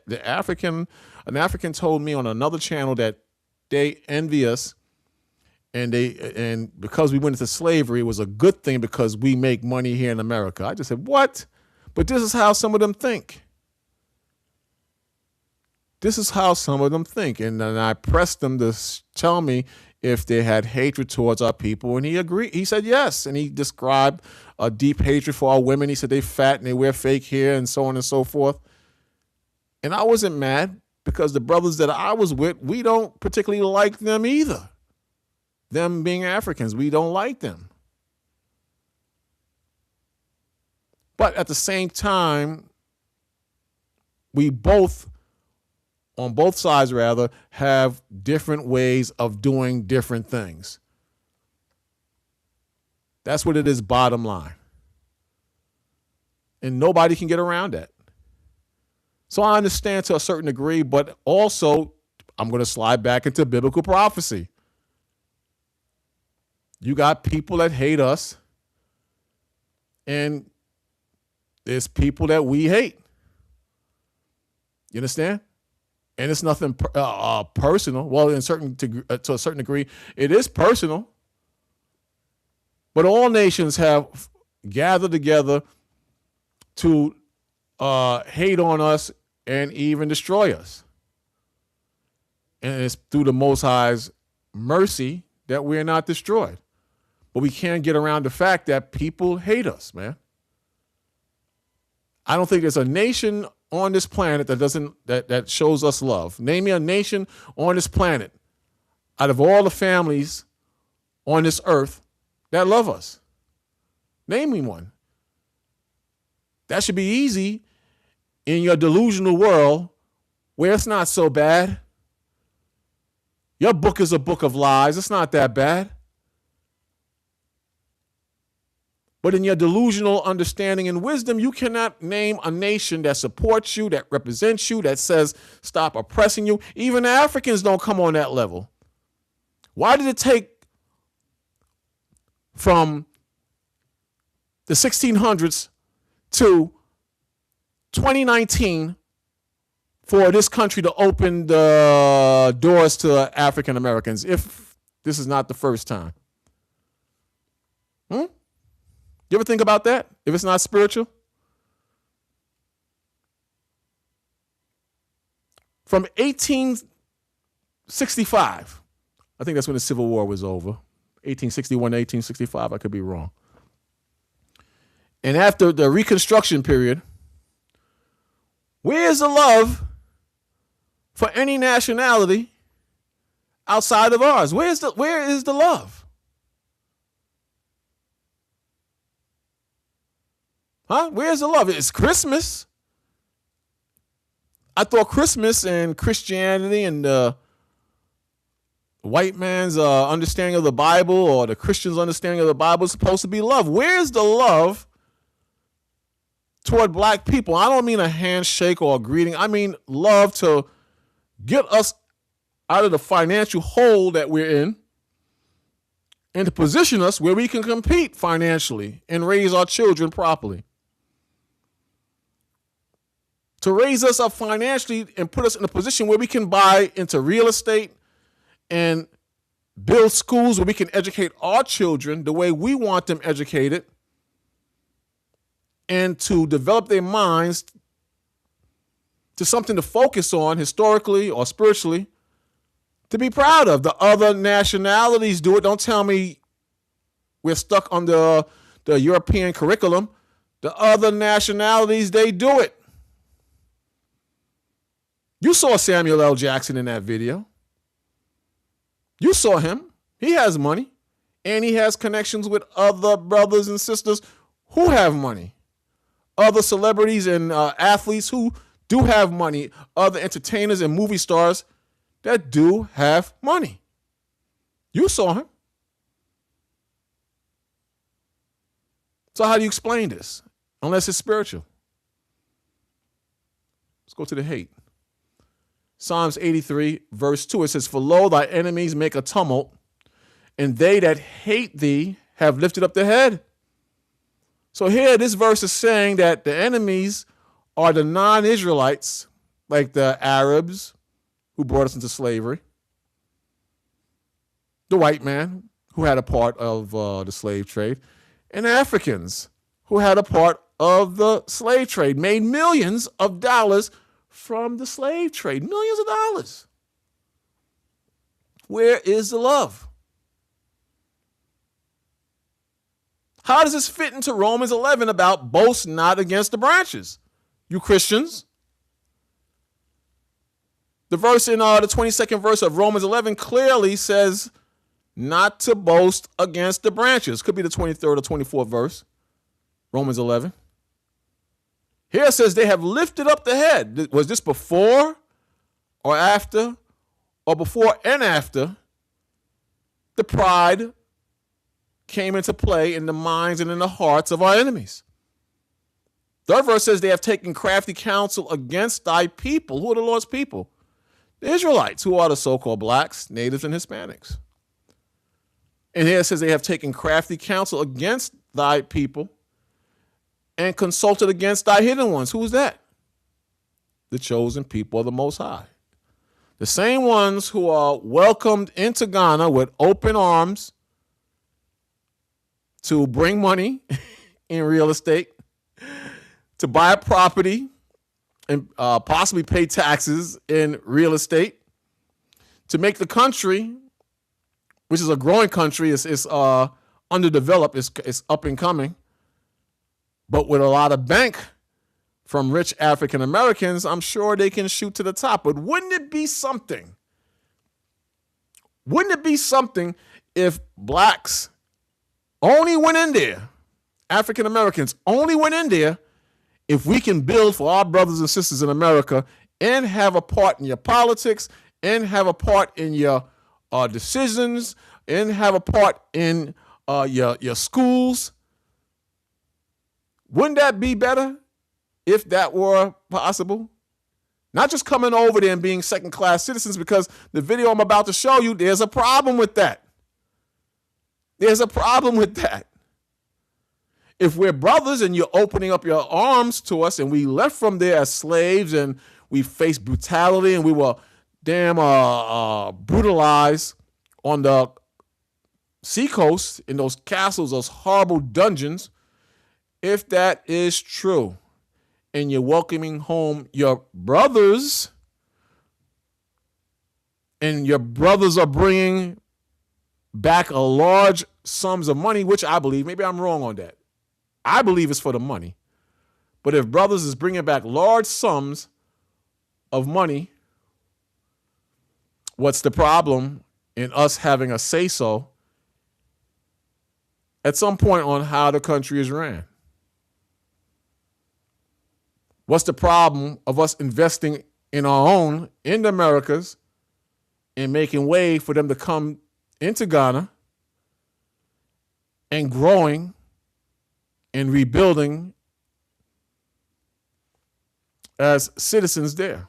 an African told me on another channel that they envy us, and because we went into slavery, it was a good thing because we make money here in America. I just said, what? But this is how some of them think. This is how some of them think. And then I pressed them to tell me if they had hatred towards our people, and he agreed. He said yes, and he described a deep hatred for our women. He said they fat and they wear fake hair and so on and so forth. And I wasn't mad, because the brothers that I was with, we don't particularly like them either. Them being Africans, we don't like them. But at the same time, we both on both sides rather, have different ways of doing different things. That's what it is, bottom line. And nobody can get around that. So I understand to a certain degree, but also I'm going to slide back into biblical prophecy. You got people that hate us, and there's people that we hate. You understand? And it's nothing personal. Well, to a certain degree, it is personal. But all nations have gathered together to hate on us and even destroy us. And it's through the Most High's mercy that we're not destroyed. But we can't get around the fact that people hate us, man. I don't think there's a nation on this planet that shows us love. Name me a nation on this planet out of all the families on this earth that love us. Name me one. That should be easy in your delusional world where it's not so bad. Your book is a book of lies. It's not that bad. But in your delusional understanding and wisdom, you cannot name a nation that supports you, that represents you, that says stop oppressing you. Even Africans don't come on that level. Why did it take from the 1600s to 2019 for this country to open the doors to African Americans, if this is not the first time? You ever think about that? If it's not spiritual? From 1865, I think that's when the Civil War was over. 1861 to 1865, I could be wrong. And after the Reconstruction period, where's the love for any nationality outside of ours? Where is the love? Huh? Where's the love? It's Christmas. I thought Christmas and Christianity and the white man's understanding of the Bible or the Christian's understanding of the Bible is supposed to be love. Where's the love toward black people? I don't mean a handshake or a greeting. I mean love to get us out of the financial hole that we're in and to position us where we can compete financially and raise our children properly. To raise us up financially and put us in a position where we can buy into real estate and build schools where we can educate our children the way we want them educated, and to develop their minds to something to focus on historically or spiritually, to be proud of. The other nationalities do it. Don't tell me we're stuck under the European curriculum. The other nationalities, they do it. You saw Samuel L. Jackson in that video. You saw him. He has money, and he has connections with other brothers and sisters who have money. Other celebrities and athletes who do have money. Other entertainers and movie stars that do have money. You saw him. So how do you explain this? Unless it's spiritual. Let's go to the hate. Psalms 83, verse 2, it says, "For lo, thy enemies make a tumult, and they that hate thee have lifted up their head." So here, this verse is saying that the enemies are the non-Israelites, like the Arabs who brought us into slavery, the white man who had a part of the slave trade, and Africans who had a part of the slave trade, made millions of dollars from the slave trade, millions of dollars. Where is the love? How does this fit into Romans 11 about boast not against the branches? You Christians. The verse in the 22nd verse of Romans 11 clearly says not to boast against the branches. Could be the 23rd or 24th verse, Romans 11. Here it says they have lifted up the head. Was this before or after or before and after the pride came into play in the minds and in the hearts of our enemies. Third verse says they have taken crafty counsel against thy people. Who are the Lord's people? The Israelites, who are the so-called blacks, natives, and Hispanics. And here it says they have taken crafty counsel against thy people and consulted against thy hidden ones. Who is that? The chosen people of the Most High. The same ones who are welcomed into Ghana with open arms to bring money in real estate, to buy a property and possibly pay taxes in real estate, to make the country, which is a growing country, is underdeveloped, it's up and coming, but with a lot of bank from rich African Americans, I'm sure they can shoot to the top. But wouldn't it be something? Wouldn't it be something if blacks only went in there, African Americans only went in there, if we can build for our brothers and sisters in America and have a part in your politics and have a part in your decisions and have a part in your schools? Wouldn't that be better if that were possible? Not just coming over there and being second-class citizens, because the video I'm about to show you, there's a problem with that. There's a problem with that. If we're brothers and you're opening up your arms to us and we left from there as slaves and we faced brutality and we were damn brutalized on the seacoast in those castles, those horrible dungeons, if that is true and you're welcoming home your brothers and your brothers are bringing back a large sums of money, which I believe, maybe I'm wrong on that, I believe it's for the money. But if brothers is bringing back large sums of money, what's the problem in us having a say-so at some point on how the country is ran? What's the problem of us investing in our own, in the Americas, and making way for them to come into Ghana and growing and rebuilding as citizens there?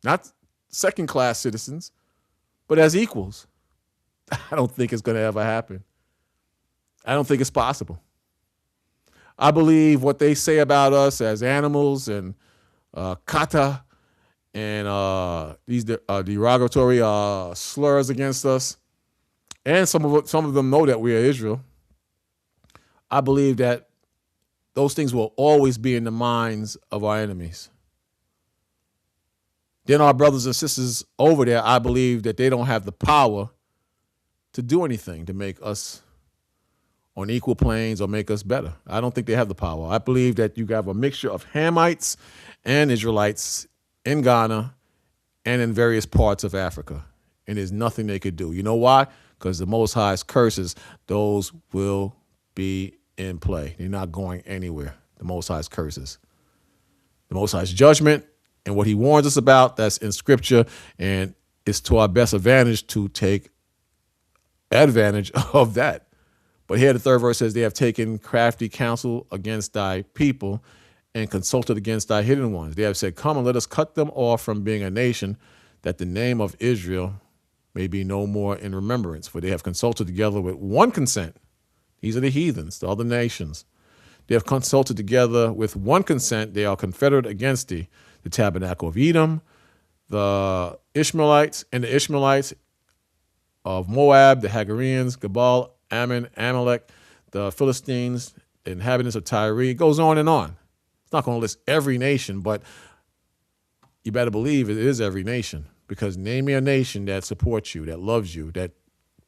Not second-class citizens, but as equals. I don't think it's going to ever happen. I don't think it's possible. I believe what they say about us as animals and kata and these derogatory slurs against us, and some of them know that we are Israel. I believe that those things will always be in the minds of our enemies. Then our brothers and sisters over there, I believe that they don't have the power to do anything to make us on equal planes or make us better. I don't think they have the power. I believe that you have a mixture of Hamites and Israelites in Ghana and in various parts of Africa, and there's nothing they could do. You know why? Because the Most High's curses, those will be in play. They're not going anywhere. The Most High's curses. The Most High's judgment and what he warns us about, that's in Scripture, and it's to our best advantage to take advantage of that. But here the third verse says, they have taken crafty counsel against thy people and consulted against thy hidden ones. They have said, come and let us cut them off from being a nation, that the name of Israel may be no more in remembrance. For they have consulted together with one consent. These are the heathens, the other nations. They have consulted together with one consent. They are confederate against thee, the tabernacle of Edom, the Ishmaelites, and the Ishmaelites of Moab, the Hagareans, Gebal, Ammon, Amalek, the Philistines, the inhabitants of Tyre. It goes on and on. It's not going to list every nation, but you better believe it is every nation, because name me a nation that supports you, that loves you, that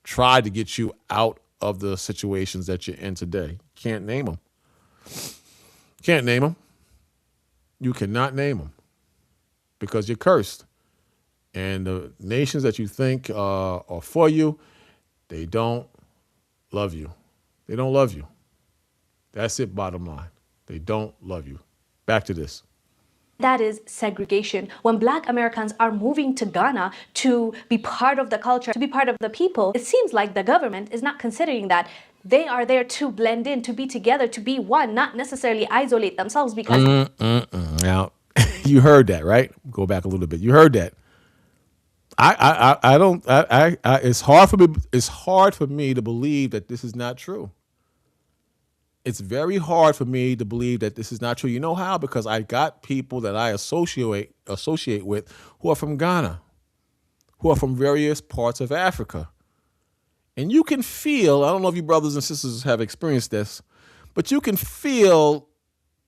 tried to get you out of the situations that you're in today. Can't name them. Can't name them. You cannot name them because you're cursed. And the nations that you think are for you, they don't love you. They don't love you. That's it, bottom line. They don't love you. Back to this. That is segregation. When Black Americans are moving to Ghana to be part of the culture, to be part of the people, it seems like the government is not considering that they are there to blend in, to be together, to be one, not necessarily isolate themselves because... Now, you heard that, right? Go back a little bit. You heard that. I don't. It's hard for me. It's hard for me to believe that this is not true. It's very hard for me to believe that this is not true. You know how? Because I got people that I associate with who are from Ghana, who are from various parts of Africa. And you can feel, I don't know if you brothers and sisters have experienced this, but you can feel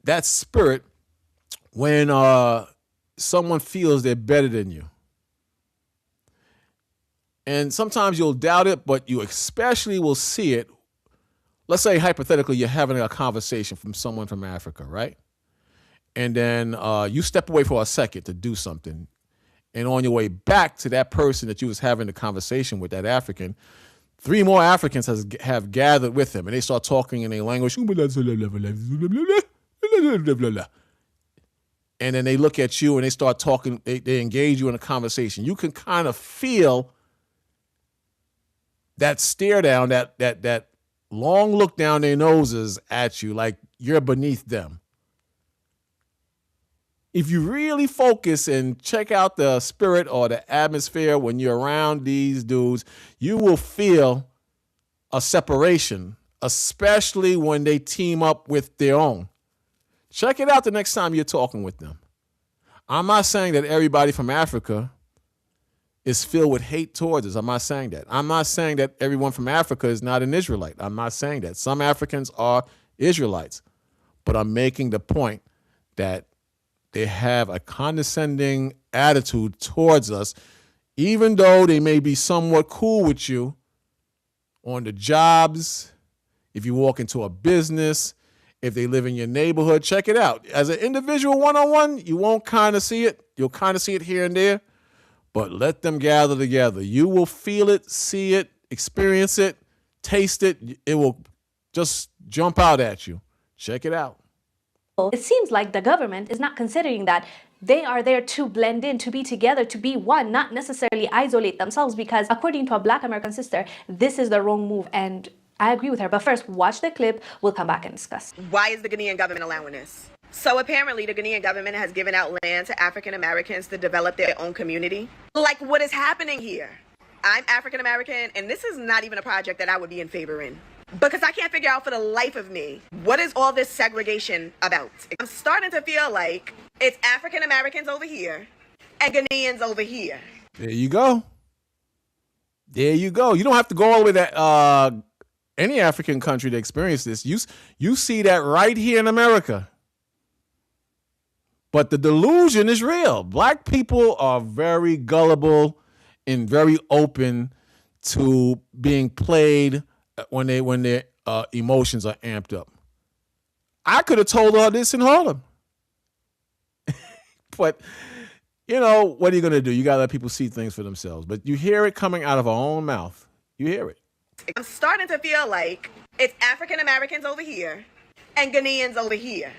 that spirit when someone feels they're better than you. And sometimes you'll doubt it, but you especially will see it. Let's say hypothetically you're having a conversation from someone from Africa, right? And then you step away for a second to do something. And on your way back to that person that you was having the conversation with, that African, 3 more Africans have gathered with him, and they start talking in a language. And then they look at you and they start talking, they engage you in a conversation. You can kind of feel that stare down, that long look down their noses at you like you're beneath them. If you really focus and check out the spirit or the atmosphere when you're around these dudes, you will feel a separation, especially when they team up with their own. Check it out the next time you're talking with them. I'm not saying that everybody from Africa is filled with hate towards us. I'm not saying that. I'm not saying that everyone from Africa is not an Israelite. I'm not saying that. Some Africans are Israelites. But I'm making the point that they have a condescending attitude towards us, even though they may be somewhat cool with you on the jobs, if you walk into a business, if they live in your neighborhood. Check it out. As an individual one-on-one, you won't kind of see it. You'll kind of see it here and there. But let them gather together. You will feel it, see it, experience it, taste it. It will just jump out at you. Check it out. It seems like the government is not considering that they are there to blend in, to be together, to be one, not necessarily isolate themselves, because according to a Black American sister, this is the wrong move. And I agree with her. But first, watch the clip. We'll come back and discuss. Why is the Ghanaian government allowing this? So apparently the Ghanaian government has given out land to African Americans to develop their own community. Like, what is happening here? I'm African American, and this is not even a project that I would be in favor in. Because I can't figure out for the life of me, what is all this segregation about? I'm starting to feel like it's African Americans over here and Ghanaians over here. There you go. There you go. You don't have to go all the way to any African country to experience this. You see that right here in America. But the delusion is real. Black people are very gullible and very open to being played when their emotions are amped up. I could have told her this in Harlem. But, you know, what are you going to do? You got to let people see things for themselves. But you hear it coming out of our own mouth. You hear it. I'm starting to feel like it's African Americans over here and Ghanaians over here.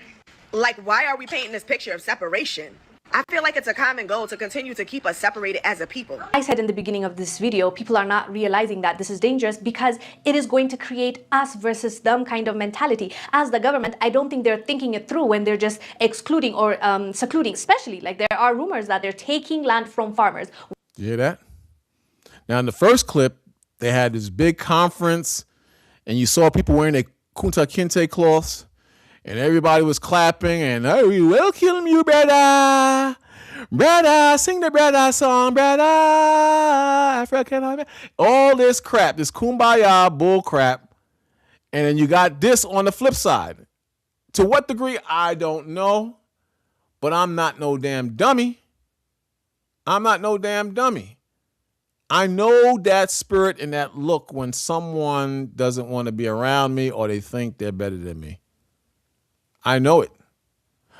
Like, why are we painting this picture of separation? I feel like it's a common goal to continue to keep us separated as a people. I said in the beginning of this video, people are not realizing that this is dangerous because it is going to create us versus them kind of mentality. As the government, I don't think they're thinking it through when they're just excluding or secluding, especially like there are rumors that they're taking land from farmers. You hear that? Now, in the first clip, they had this big conference and you saw people wearing their Kunta Kinte cloths. And everybody was clapping and, oh, we welcome you, brother. Brother, sing the brother song, brother. African. All this crap, this kumbaya bull crap. And then you got this on the flip side. To what degree, I don't know. But I'm not no damn dummy. I'm not no damn dummy. I know that spirit and that look when someone doesn't want to be around me or they think they're better than me. I know it.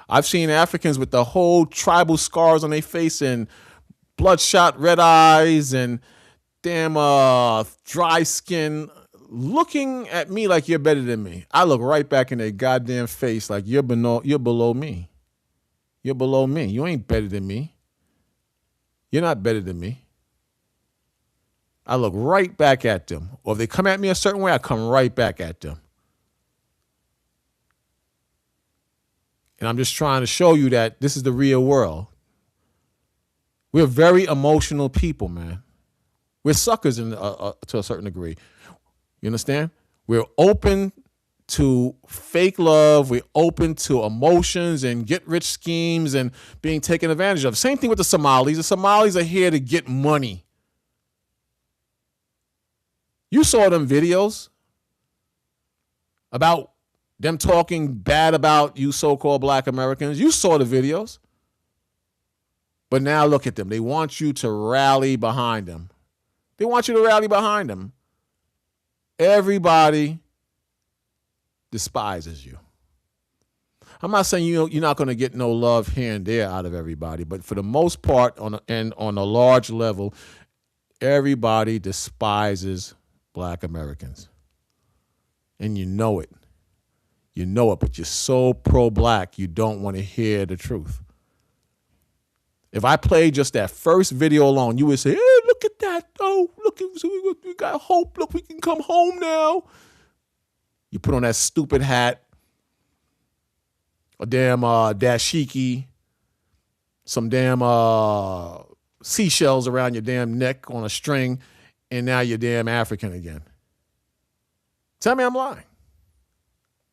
I've seen Africans with the whole tribal scars on their face and bloodshot red eyes and damn dry skin looking at me like you're better than me. I look right back in their goddamn face like you're below me. You're below me. You ain't better than me. You're not better than me. I look right back at them. Or if they come at me a certain way, I come right back at them. And I'm just trying to show you that this is the real world. We're very emotional people, man. We're suckers to a certain degree. You understand? We're open to fake love. We're open to emotions and get-rich schemes and being taken advantage of. Same thing with the Somalis. The Somalis are here to get money. You saw them videos about them talking bad about you so-called black Americans. You saw the videos. But now look at them. They want you to rally behind them. They want you to rally behind them. Everybody despises you. I'm not saying you're not going to get no love here and there out of everybody, but for the most part, on a large level, everybody despises black Americans. And you know it. You know it, but you're so pro-black, you don't want to hear the truth. If I played just that first video alone, you would say, hey, look at that. Oh, look, we got hope. Look, we can come home now. You put on that stupid hat, a damn dashiki, some damn seashells around your damn neck on a string, and now you're damn African again. Tell me I'm lying.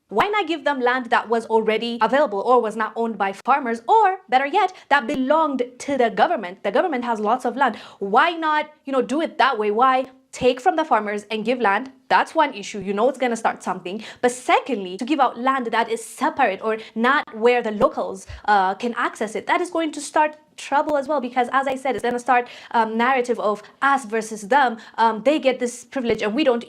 Why not give them land that was already available or was not owned by farmers, or better yet, that belonged to the government? The government has lots of land. Why not, do it that way? Why take from the farmers and give land? That's one issue. It's going to start something. But secondly, to give out land that is separate or not where the locals can access it, that is going to start trouble as well, because as I said, it's going to start narrative of us versus them. They get this privilege and we don't.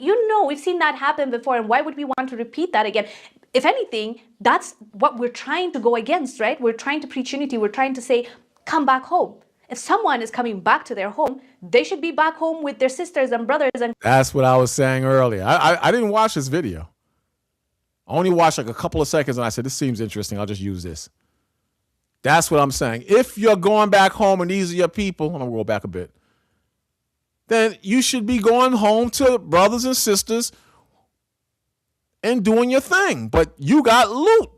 We've seen that happen before, and why would we want to repeat that again? If anything, that's what we're trying to go against, right? We're trying to preach unity. We're trying to say, come back home. If someone is coming back to their home, they should be back home with their sisters and brothers. And that's what I was saying earlier. I didn't watch this video. I only watched like a couple of seconds and I said, this seems interesting. I'll just use this. That's what I'm saying. If you're going back home and these are your people, I'm going to roll back a bit, then you should be going home to brothers and sisters and doing your thing. But you got loot.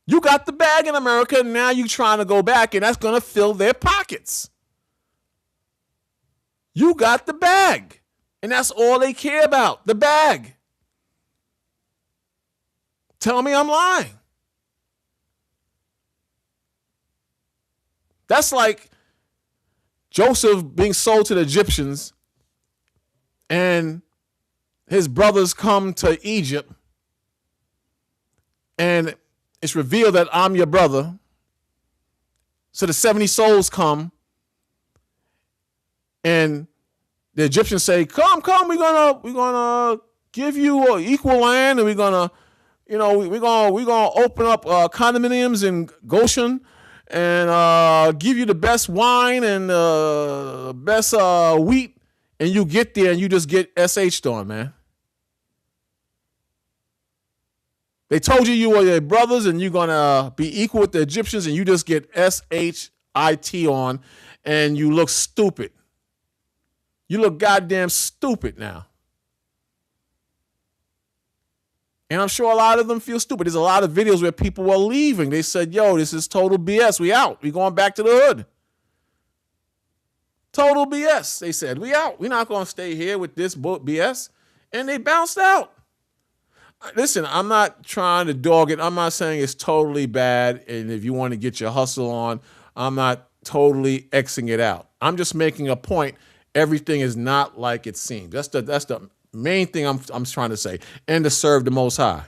You got the bag in America, and now you're trying to go back, and that's going to fill their pockets. You got the bag, and that's all they care about, the bag. Tell me I'm lying. That's like Joseph being sold to the Egyptians, and his brothers come to Egypt, and it's revealed that I'm your brother. So the 70 souls come, and the Egyptians say, come, we're gonna give you equal land, and we're gonna open up condominiums in Goshen, and give you the best wine and best wheat, and you get there and you just get SH'd on, man. They told you were their brothers and you're going to be equal with the Egyptians, and you just get SHIT on, and you look stupid. You look goddamn stupid now. And I'm sure a lot of them feel stupid. There's a lot of videos where people were leaving. They said, yo, this is total BS. We out. We going back to the hood. Total BS. They said, we out. We're not going to stay here with this BS. And they bounced out. Listen, I'm not trying to dog it. I'm not saying it's totally bad. And if you want to get your hustle on, I'm not totally Xing it out. I'm just making a point. Everything is not like it seems. That's the main thing I'm trying to say. And to serve the Most High.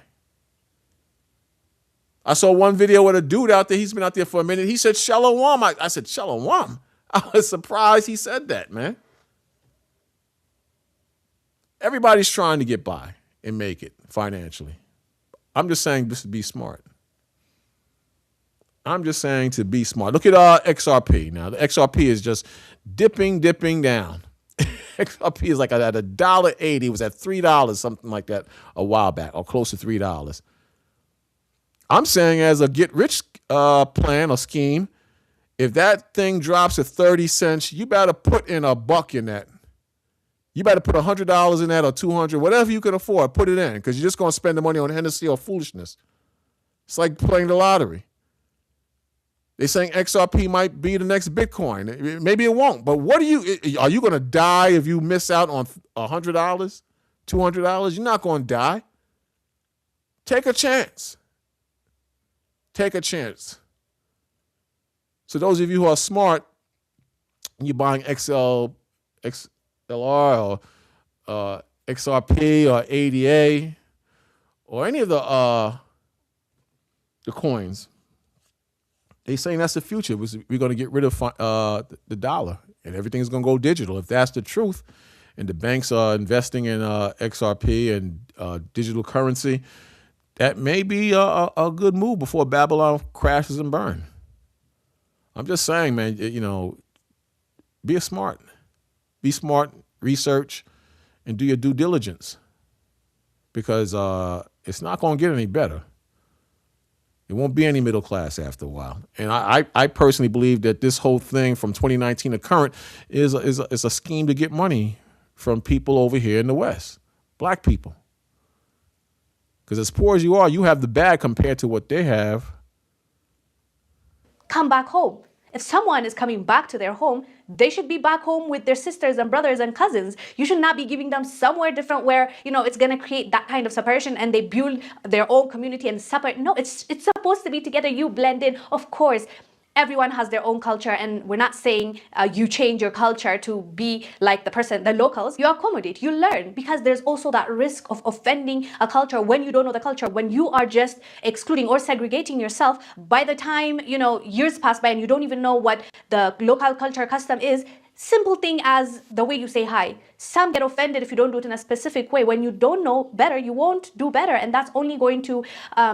I saw one video with a dude out there. He's been out there for a minute. He said, Shalom. I said, Shalom. I was surprised he said that, man. Everybody's trying to get by and make it financially. I'm just saying just to be smart. I'm just saying to be smart. Look at XRP now. The XRP is just dipping down. XRP is like at $1.80. It was at $3, something like that, a while back, or close to $3. I'm saying as a get rich plan or scheme, if that thing drops to 30 cents, you better put in $1 in that. You better put $100 in that or 200, whatever you can afford, put it in, because you're just going to spend the money on Hennessy or foolishness. It's like playing the lottery. They're saying XRP might be the next Bitcoin. Maybe it won't, but are you going to die if you miss out on $100, $200? You're not going to die. Take a chance. Take a chance. So those of you who are smart, you're buying XLR or XRP or ADA or any of the coins, they saying that's the future. We're going to get rid of the dollar and everything's going to go digital. If that's the truth, and the banks are investing in XRP and digital currency, that may be a good move before Babylon crashes and burns. I'm just saying, man, be smart, research, and do your due diligence, because it's not going to get any better. It won't be any middle class after a while. And I personally believe that this whole thing from 2019 to current is a scheme to get money from people over here in the West, black people. Because as poor as you are, you have the bad compared to what they have. Come back home. If someone is coming back to their home, they should be back home with their sisters and brothers and cousins. You should not be giving them somewhere different where, it's going to create that kind of separation and they build their own community and separate. No, it's supposed to be together. You blend in. Of course, everyone has their own culture, and we're not saying you change your culture to be like the locals. You accommodate, you learn, because there's also that risk of offending a culture when you don't know the culture, when you are just excluding or segregating yourself. By the time, years pass by and you don't even know what the local culture custom is, simple thing as the way you say hi. Some get offended if you don't do it in a specific way. When you don't know better, you won't do better. And that's only going to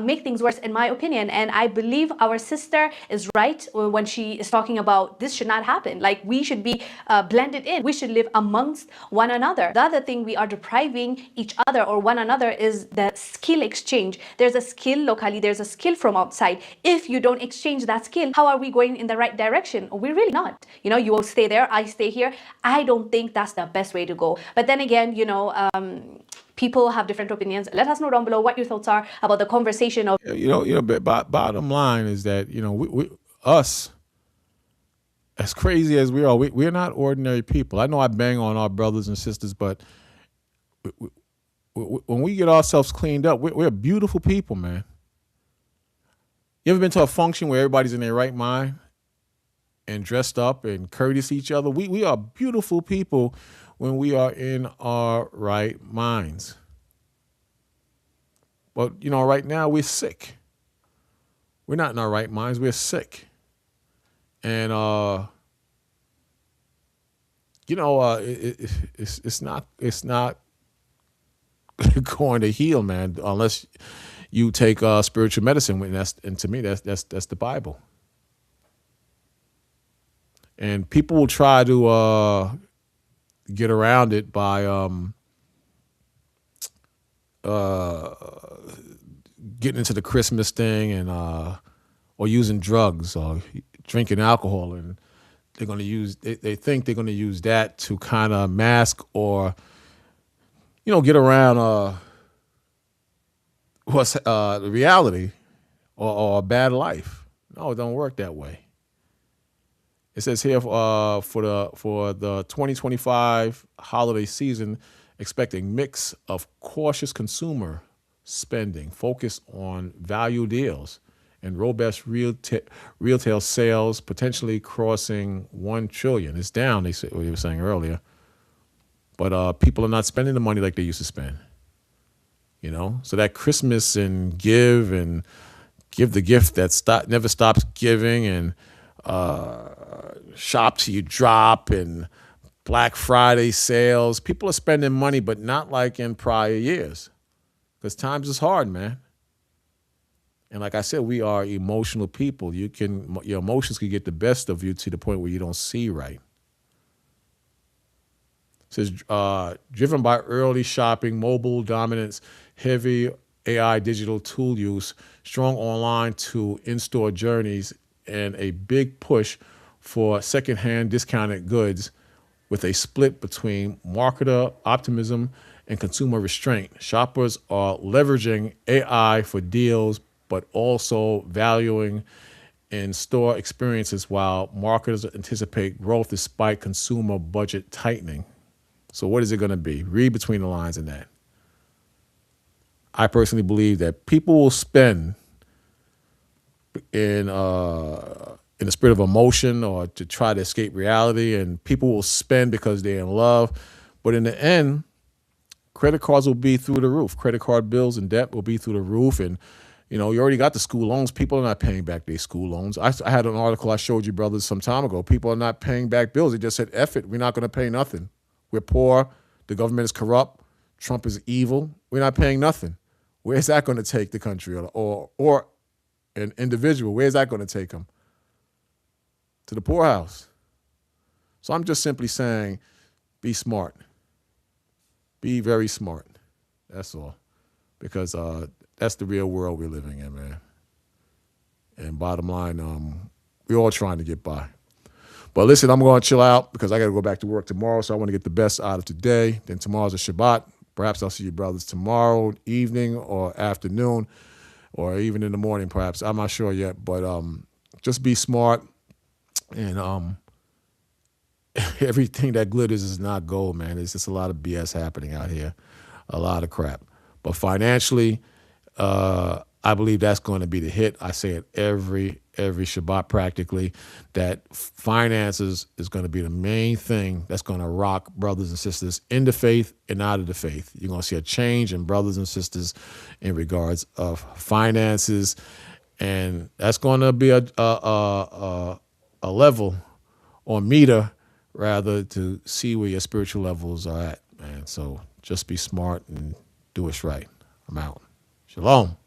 make things worse, in my opinion. And I believe our sister is right when she is talking about this should not happen. Like, we should be blended in. We should live amongst one another. The other thing we are depriving each other or one another is the skill exchange. There's a skill locally. There's a skill from outside. If you don't exchange that skill, how are we going in the right direction? We're really not. You will stay there, I stay here. I don't think that's the best way to go. But then again, people have different opinions. Let us know down below what your thoughts are about the conversation of. But bottom line is that we us, as crazy as we are, we're not ordinary people. I know I bang on our brothers and sisters, but when we get ourselves cleaned up, we're beautiful people, man. You ever been to a function where everybody's in their right mind and dressed up and courteous to each other? We are beautiful people when we are in our right minds. But, right now we're sick. We're not in our right minds. We're sick. And, it's not going to heal, man, unless you take spiritual medicine. And to me, that's the Bible. And people will try to get around it by getting into the Christmas thing and or using drugs or drinking alcohol, and they're going to use. They think they're going to use that to kind of mask or get around what's the reality or a bad life. No, it don't work that way. It says here for the 2025 holiday season, expect a mix of cautious consumer spending, focus on value deals, and robust retail sales, potentially crossing $1 trillion. It's down, they were saying earlier, but people are not spending the money like they used to spend. So that Christmas and give the gift that never stops giving, and shop till you drop, and Black Friday sales. People are spending money, but not like in prior years, because times is hard, man. And like I said, we are emotional people. Your emotions can get the best of you to the point where you don't see right. It says, driven by early shopping, mobile dominance, heavy AI digital tool use, strong online to in-store journeys, and a big push for secondhand discounted goods with a split between marketer optimism and consumer restraint. Shoppers are leveraging AI for deals, but also valuing in-store experiences while marketers anticipate growth despite consumer budget tightening. So what is it going to be? Read between the lines in that. I personally believe that people will spend in the spirit of emotion or to try to escape reality, and people will spend because they're in love. But in the end, credit cards will be through the roof. Credit card bills and debt will be through the roof. And, you know, you already got the school loans. People are not paying back their school loans. I had an article I showed you, brothers, some time ago. People are not paying back bills. They just said, F it, we're not going to pay nothing. We're poor. The government is corrupt. Trump is evil. We're not paying nothing. Where's that going to take the country or an individual? Where's that going to take them? To the poorhouse. So I'm just simply saying, be smart. Be very smart. That's all. Because that's the real world we're living in, man. And bottom line, we're all trying to get by. But listen, I'm going to chill out because I got to go back to work tomorrow, so I want to get the best out of today. Then tomorrow's a Shabbat. Perhaps I'll see you brothers tomorrow evening or afternoon or even in the morning, perhaps. I'm not sure yet, but just be smart. And everything that glitters is not gold, man. There's just a lot of BS happening out here, a lot of crap. But financially, I believe that's going to be the hit. I say it every Shabbat practically, that finances is going to be the main thing that's going to rock brothers and sisters in the faith and out of the faith. You're going to see a change in brothers and sisters in regards of finances, and that's going to be a level or meter rather to see where your spiritual levels are at, man. So just be smart and do what's right. I'm out. Shalom.